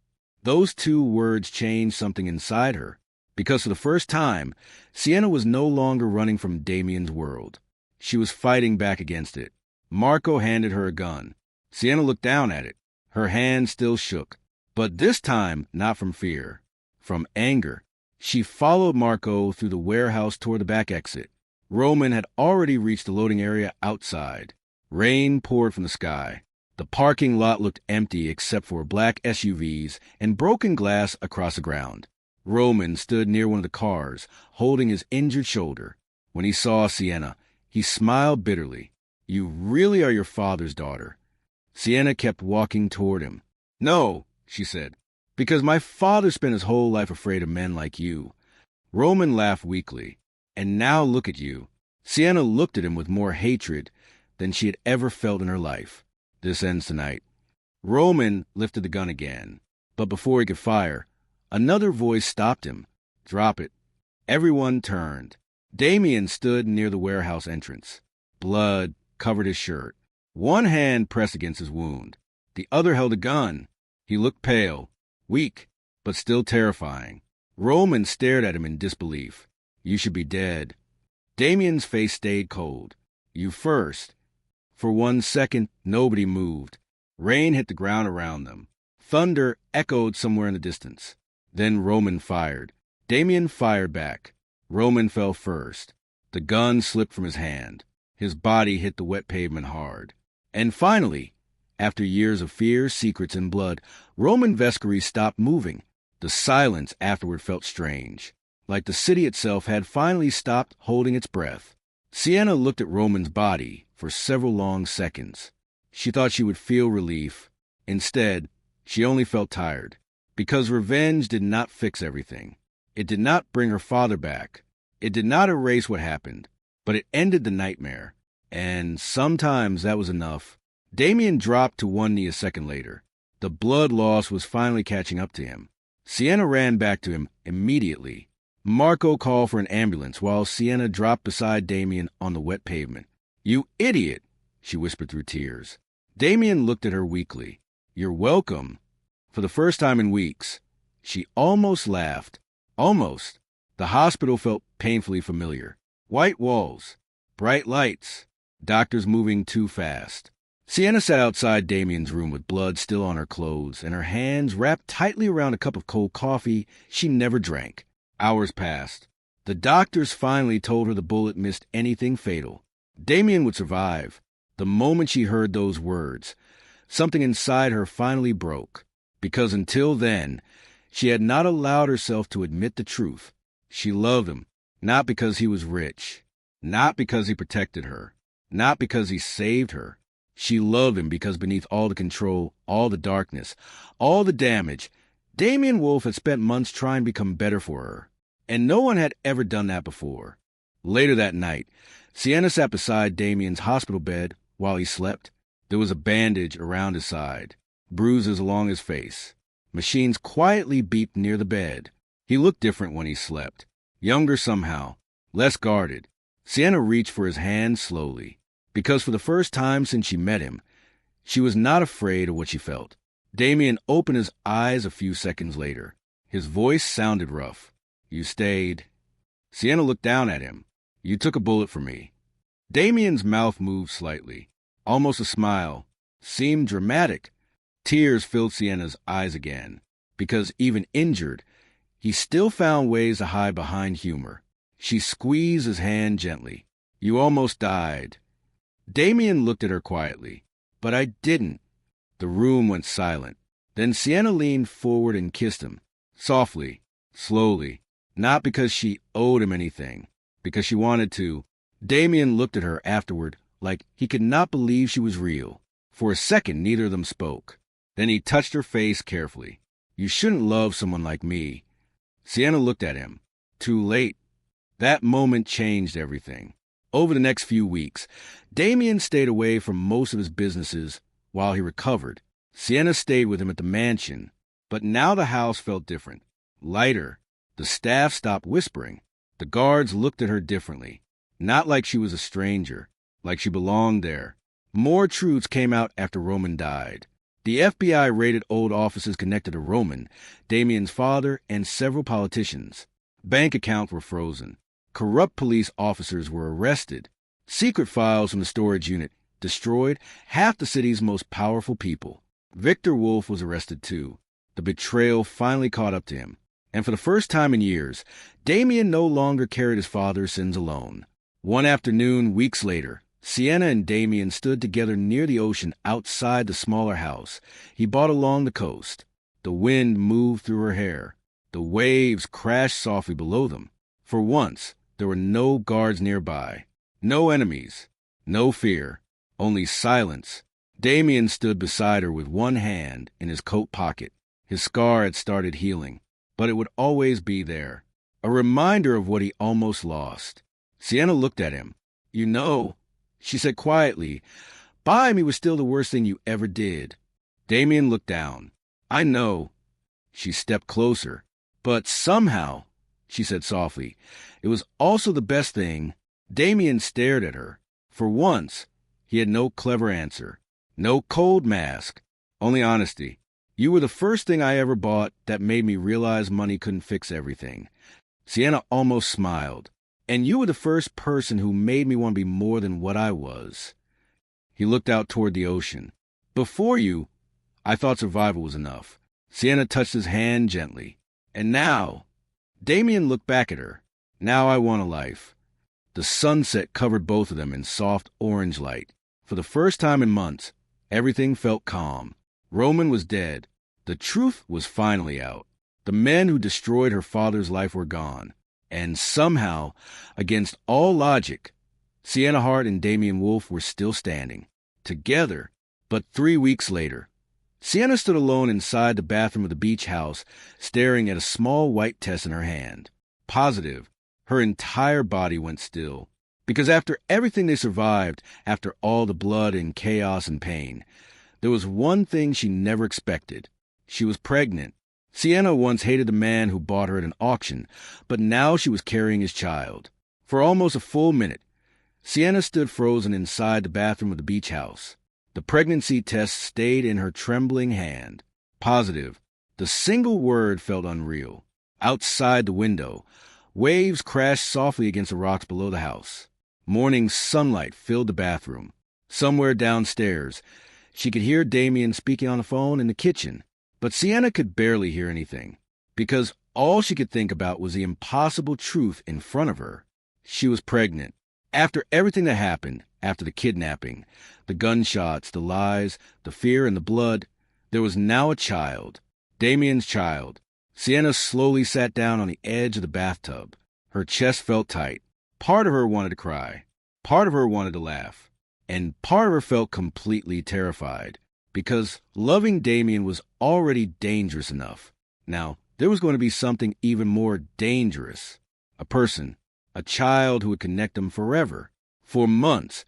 Those 2 words changed something inside her, because for the first time, Sienna was no longer running from Damien's world. She was fighting back against it. Marco handed her a gun. Sienna looked down at it. Her hand still shook, but this time not from fear, from anger. She followed Marco through the warehouse toward the back exit. Roman had already reached the loading area outside. Rain poured from the sky. The parking lot looked empty except for black SUVs and broken glass across the ground. Roman stood near one of the cars, holding his injured shoulder. When he saw Sienna, he smiled bitterly. You really are your father's daughter. Sienna kept walking toward him. No, she said, because my father spent his whole life afraid of men like you. Roman laughed weakly. And now look at you. Sienna looked at him with more hatred than she had ever felt in her life. This ends tonight. Roman lifted the gun again, but before he could fire, another voice stopped him. Drop it. Everyone turned. Damien stood near the warehouse entrance. Blood covered his shirt. One hand pressed against his wound. The other held a gun. He looked pale, weak, but still terrifying. Roman stared at him in disbelief. You should be dead. Damien's face stayed cold. You first. For 1 second, nobody moved. Rain hit the ground around them. Thunder echoed somewhere in the distance. Then Roman fired. Damien fired back. Roman fell first. The gun slipped from his hand. His body hit the wet pavement hard. And finally, after years of fear, secrets, and blood, Roman Vescaris stopped moving. The silence afterward felt strange, like the city itself had finally stopped holding its breath. Sienna looked at Roman's body for several long seconds. She thought she would feel relief. Instead, she only felt tired, because revenge did not fix everything. It did not bring her father back. It did not erase what happened, but it ended the nightmare. And sometimes that was enough. Damien dropped to one knee a second later. The blood loss was finally catching up to him. Sienna ran back to him immediately. Marco called for an ambulance while Sienna dropped beside Damien on the wet pavement. "You idiot," she whispered through tears. Damien looked at her weakly. "You're welcome." For the first time in weeks, she almost laughed. Almost. The hospital felt painfully familiar. White walls, bright lights, doctors moving too fast. Sienna sat outside Damien's room with blood still on her clothes and her hands wrapped tightly around a cup of cold coffee she never drank. Hours passed. The doctors finally told her the bullet missed anything fatal. Damien would survive. The moment she heard those words, something inside her finally broke. Because until then, she had not allowed herself to admit the truth. She loved him, not because he was rich, not because he protected her, not because he saved her. She loved him because beneath all the control, all the darkness, all the damage, Damien Wolf had spent months trying to become better for her. And no one had ever done that before. Later that night, Sienna sat beside Damien's hospital bed while he slept. There was a bandage around his side, bruises along his face. Machines quietly beeped near the bed. He looked different when he slept. Younger somehow, less guarded. Sienna reached for his hand slowly, because for the first time since she met him, she was not afraid of what she felt. Damien opened his eyes a few seconds later. His voice sounded rough. "You stayed." Sienna looked down at him. "You took a bullet for me." Damien's mouth moved slightly. Almost a smile. Seemed dramatic. Tears filled Sienna's eyes again. Because even injured, he still found ways to hide behind humor. She squeezed his hand gently. "You almost died." Damien looked at her quietly. "But I didn't." The room went silent. Then Sienna leaned forward and kissed him. Softly, slowly. Not because she owed him anything, because she wanted to. Damien looked at her afterward like he could not believe she was real. For a second, neither of them spoke. Then he touched her face carefully. "You shouldn't love someone like me." Sienna looked at him. Too late. That moment changed everything. Over the next few weeks, Damien stayed away from most of his businesses while he recovered. Sienna stayed with him at the mansion, but now the house felt different. Lighter. The staff stopped whispering. The guards looked at her differently. Not like she was a stranger, like she belonged there. More truths came out after Roman died. The FBI raided old offices connected to Roman, Damien's father, and several politicians. Bank accounts were frozen. Corrupt police officers were arrested. Secret files from the storage unit destroyed half the city's most powerful people. Victor Wolf was arrested too. The betrayal finally caught up to him. And for the first time in years, Damien no longer carried his father's sins alone. One afternoon, weeks later, Sienna and Damien stood together near the ocean outside the smaller house he bought along the coast. The wind moved through her hair. The waves crashed softly below them. For once, there were no guards nearby. No enemies. No fear. Only silence. Damien stood beside her with one hand in his coat pocket. His scar had started healing, but it would always be there. A reminder of what he almost lost. Sienna looked at him. "You know," she said quietly, "buying me was still the worst thing you ever did." Damien looked down. "I know." She stepped closer. "But somehow," she said softly, "it was also the best thing." Damien stared at her. For once, he had no clever answer. No cold mask. Only honesty. "You were the first thing I ever bought that made me realize money couldn't fix everything." Sienna almost smiled. "And you were the first person who made me want to be more than what I was." He looked out toward the ocean. "Before you, I thought survival was enough." Sienna touched his hand gently. "And now," Damien looked back at her, "now I want a life." The sunset covered both of them in soft orange light. For the first time in months, everything felt calm. Roman was dead. The truth was finally out. The men who destroyed her father's life were gone. And somehow, against all logic, Sienna Hart and Damien Wolf were still standing. Together. But 3 weeks later, Sienna stood alone inside the bathroom of the beach house, staring at a small white test in her hand. Positive, her entire body went still. Because after everything they survived, after all the blood and chaos and pain, there was one thing she never expected. She was pregnant. Sienna once hated the man who bought her at an auction, but now she was carrying his child. For almost a full minute, Sienna stood frozen inside the bathroom of the beach house. The pregnancy test stayed in her trembling hand. Positive. The single word felt unreal. Outside the window, waves crashed softly against the rocks below the house. Morning sunlight filled the bathroom. Somewhere downstairs, she could hear Damien speaking on the phone in the kitchen. But Sienna could barely hear anything, because all she could think about was the impossible truth in front of her. She was pregnant. After everything that happened, after the kidnapping, the gunshots, the lies, the fear, and the blood, there was now a child. Damien's child. Sienna slowly sat down on the edge of the bathtub. Her chest felt tight. Part of her wanted to cry. Part of her wanted to laugh. And part of her felt completely terrified. Because loving Damien was already dangerous enough. Now, there was going to be something even more dangerous. A person. A child who would connect them forever. For months,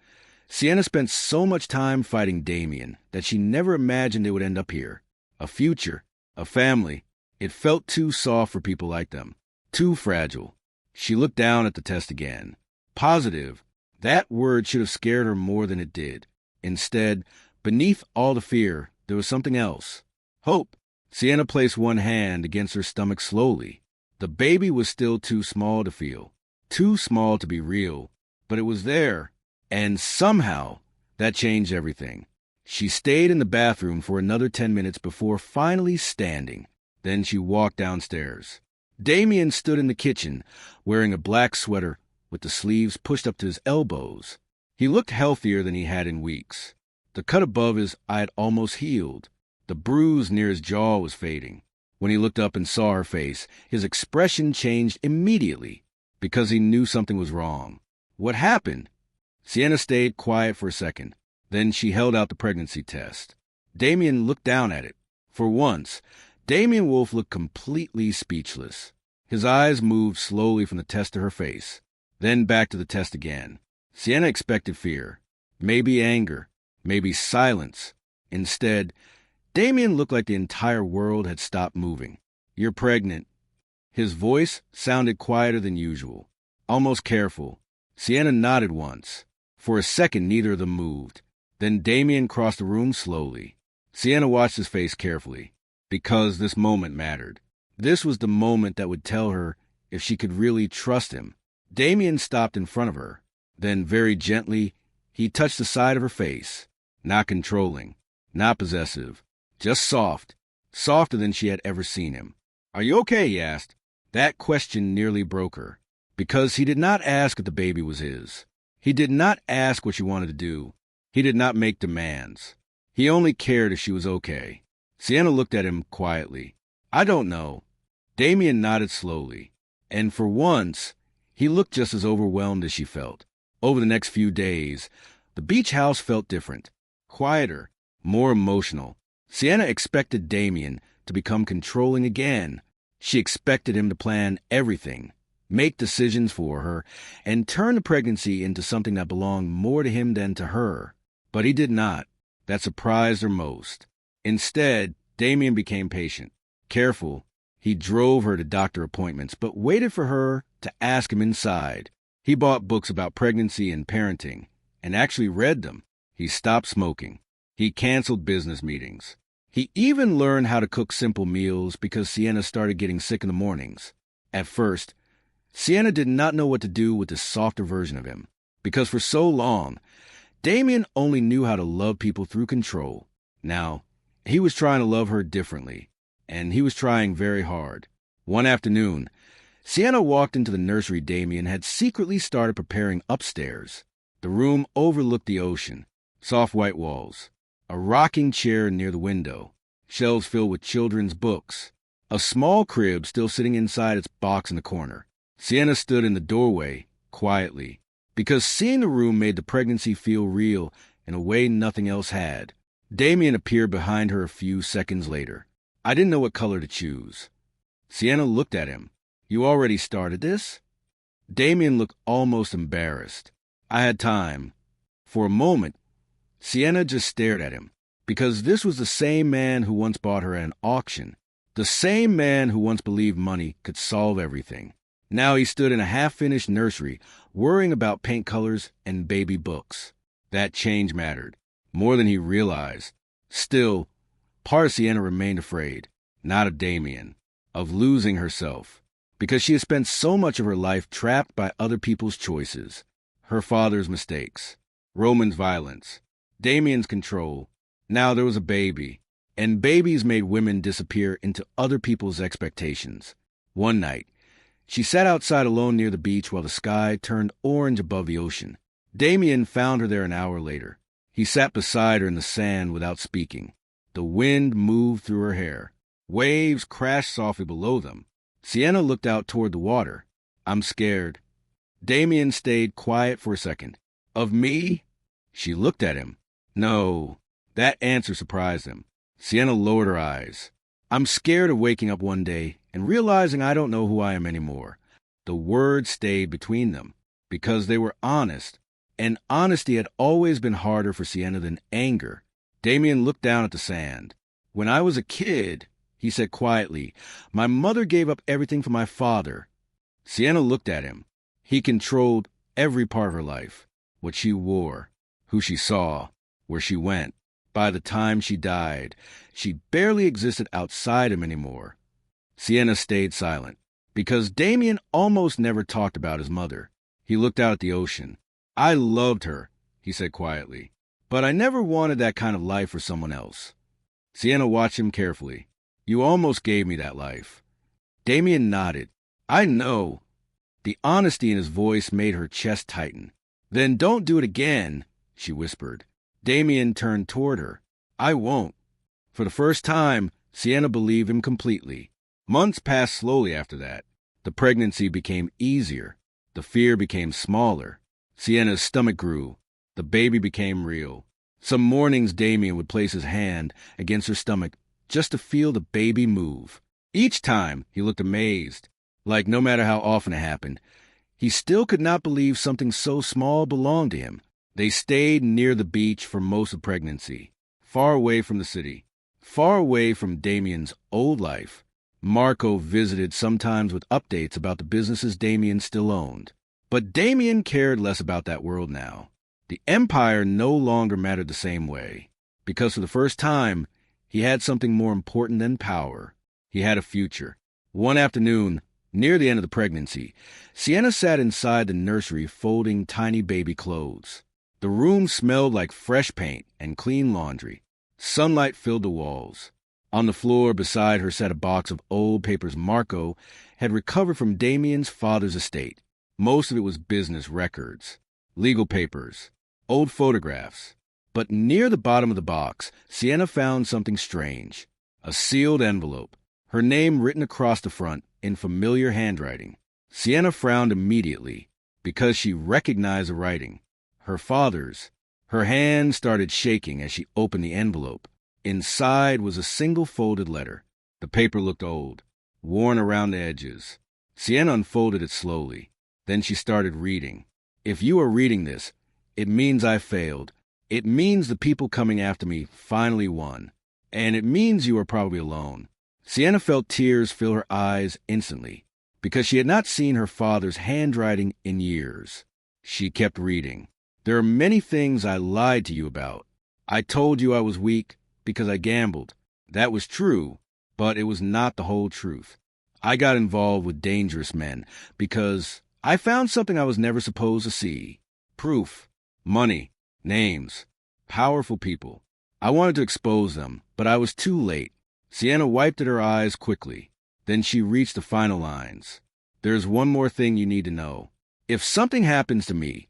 Sienna spent so much time fighting Damien that she never imagined they would end up here. A future. A family. It felt too soft for people like them. Too fragile. She looked down at the test again. Positive. That word should have scared her more than it did. Instead, beneath all the fear, there was something else. Hope. Sienna placed one hand against her stomach slowly. The baby was still too small to feel. Too small to be real. But it was there. And somehow, that changed everything. She stayed in the bathroom for another 10 minutes before finally standing. Then she walked downstairs. Damien stood in the kitchen, wearing a black sweater with the sleeves pushed up to his elbows. He looked healthier than he had in weeks. The cut above his eye had almost healed. The bruise near his jaw was fading. When he looked up and saw her face, his expression changed immediately, because he knew something was wrong. What happened? Sienna stayed quiet for a second. Then she held out the pregnancy test. Damien looked down at it. For once, Damien Wolf looked completely speechless. His eyes moved slowly from the test to her face, then back to the test again. Sienna expected fear, maybe anger, maybe silence. Instead, Damien looked like the entire world had stopped moving. "You're pregnant." His voice sounded quieter than usual, almost careful. Sienna nodded once. For a second, neither of them moved. Then Damien crossed the room slowly. Sienna watched his face carefully, because this moment mattered. This was the moment that would tell her if she could really trust him. Damien stopped in front of her. Then, very gently, he touched the side of her face. Not controlling, not possessive, just soft, softer than she had ever seen him. "Are you okay?" he asked. That question nearly broke her, because he did not ask if the baby was his. He did not ask what she wanted to do. He did not make demands. He only cared if she was okay. Sienna looked at him quietly. "I don't know." Damien nodded slowly, and for once, he looked just as overwhelmed as she felt. Over the next few days, the beach house felt different, quieter, more emotional. Sienna expected Damien to become controlling again. She expected him to plan everything, make decisions for her, and turn the pregnancy into something that belonged more to him than to her. But he did not. That surprised her most. Instead, Damien became patient, careful. He drove her to doctor appointments, but waited for her to ask him inside. He bought books about pregnancy and parenting, and actually read them. He stopped smoking. He canceled business meetings. He even learned how to cook simple meals because Sienna started getting sick in the mornings. At first, Sienna did not know what to do with this softer version of him, because for so long, Damien only knew how to love people through control. Now, he was trying to love her differently, and he was trying very hard. One afternoon, Sienna walked into the nursery Damien had secretly started preparing upstairs. The room overlooked the ocean, soft white walls, a rocking chair near the window, shelves filled with children's books, a small crib still sitting inside its box in the corner. Sienna stood in the doorway, quietly, because seeing the room made the pregnancy feel real in a way nothing else had. Damien appeared behind her a few seconds later. I didn't know what color to choose. Sienna looked at him. You already started this? Damien looked almost embarrassed. I had time. For a moment, Sienna just stared at him, because this was the same man who once bought her at an auction, the same man who once believed money could solve everything. Now he stood in a half-finished nursery, worrying about paint colors and baby books. That change mattered, more than he realized. Still, part of Sienna remained afraid, not of Damien, of losing herself, because she had spent so much of her life trapped by other people's choices. Her father's mistakes, Roman's violence, Damien's control. Now there was a baby, and babies made women disappear into other people's expectations. One night, she sat outside alone near the beach while the sky turned orange above the ocean. Damien found her there an hour later. He sat beside her in the sand without speaking. The wind moved through her hair. Waves crashed softly below them. Sienna looked out toward the water. I'm scared. Damien stayed quiet for a second. Of me? She looked at him. No. That answer surprised him. Sienna lowered her eyes. I'm scared of waking up one day and realizing I don't know who I am anymore. The words stayed between them because they were honest, and honesty had always been harder for Sienna than anger. Damien looked down at the sand. When I was a kid, he said quietly, my mother gave up everything for my father. Sienna looked at him. He controlled every part of her life, what she wore, who she saw, where she went. By the time she died, she barely existed outside him anymore. Sienna stayed silent, because Damien almost never talked about his mother. He looked out at the ocean. I loved her, he said quietly, but I never wanted that kind of life for someone else. Sienna watched him carefully. You almost gave me that life. Damien nodded. I know. The honesty in his voice made her chest tighten. Then don't do it again, she whispered. Damien turned toward her. I won't. For the first time, Sienna believed him completely. Months passed slowly after that. The pregnancy became easier. The fear became smaller. Sienna's stomach grew. The baby became real. Some mornings Damien would place his hand against her stomach just to feel the baby move. Each time, he looked amazed, like no matter how often it happened, he still could not believe something so small belonged to him. They stayed near the beach for most of pregnancy, far away from the city, far away from Damien's old life. Marco visited sometimes with updates about the businesses Damien still owned. But Damien cared less about that world now. The empire no longer mattered the same way, because for the first time, he had something more important than power. He had a future. One afternoon, near the end of the pregnancy, Sienna sat inside the nursery folding tiny baby clothes. The room smelled like fresh paint and clean laundry. Sunlight filled the walls. On the floor beside her sat a box of old papers Marco had recovered from Damien's father's estate. Most of it was business records, legal papers, old photographs. But near the bottom of the box, Sienna found something strange. A sealed envelope, her name written across the front in familiar handwriting. Sienna frowned immediately because she recognized the writing. Her father's. Her hand started shaking as she opened the envelope. Inside was a single folded letter. The paper looked old, worn around the edges. Sienna unfolded it slowly. Then she started reading. If you are reading this, it means I failed. It means the people coming after me finally won. And it means you are probably alone. Sienna felt tears fill her eyes instantly, because she had not seen her father's handwriting in years. She kept reading. There are many things I lied to you about. I told you I was weak because I gambled. That was true, but it was not the whole truth. I got involved with dangerous men because I found something I was never supposed to see. Proof, money, names, powerful people. I wanted to expose them, but I was too late. Sienna wiped at her eyes quickly. Then she reached the final lines. There's one more thing you need to know. If something happens to me,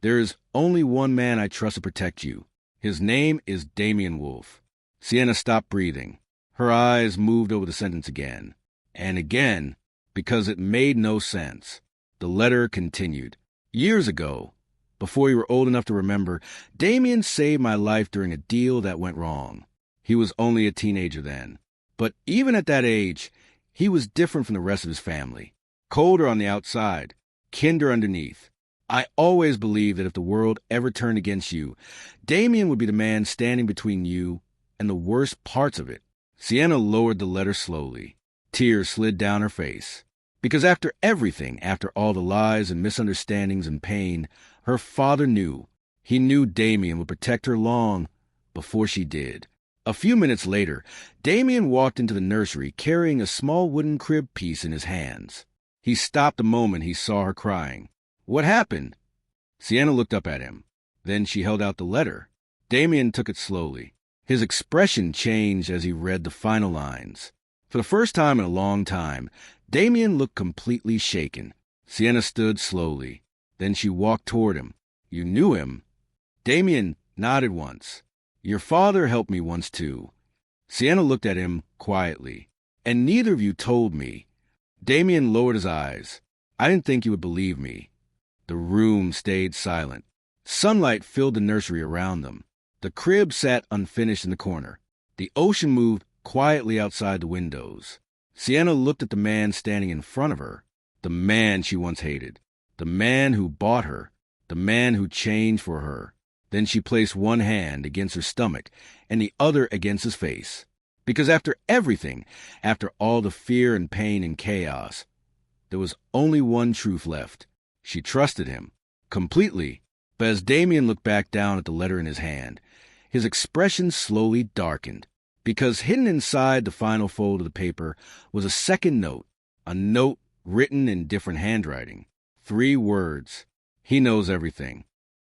there is only one man I trust to protect you. His name is Damien Wolf. Sienna stopped breathing. Her eyes moved over the sentence again. And again, because it made no sense. The letter continued. Years ago, Before you were old enough to remember, Damien saved my life during a deal that went wrong. He was only a teenager then. But even at that age, he was different from the rest of his family. Colder on the outside, kinder underneath. I always believed that if the world ever turned against you, Damien would be the man standing between you and the worst parts of it. Sienna lowered the letter slowly. Tears slid down her face. Because after everything, after all the lies and misunderstandings and pain, her father knew. He knew Damien would protect her long before she did. A few minutes later, Damien walked into the nursery carrying a small wooden crib piece in his hands. He stopped the moment he saw her crying. What happened? Sienna looked up at him. Then she held out the letter. Damien took it slowly. His expression changed as he read the final lines. For the first time in a long time, Damien looked completely shaken. Sienna stood slowly. Then she walked toward him. You knew him? Damien nodded once. Your father helped me once too. Sienna looked at him quietly. And neither of you told me. Damien lowered his eyes. I didn't think you would believe me. The room stayed silent. Sunlight filled the nursery around them. The crib sat unfinished in the corner. The ocean moved quietly outside the windows. Sienna looked at the man standing in front of her. The man she once hated. The man who bought her. The man who changed for her. Then she placed one hand against her stomach and the other against his face. Because after everything, after all the fear and pain and chaos, there was only one truth left. She trusted him. Completely. But as Damien looked back down at the letter in his hand, his expression slowly darkened. Because hidden inside the final fold of the paper was a second note. A note written in different handwriting. 3 words. He knows everything.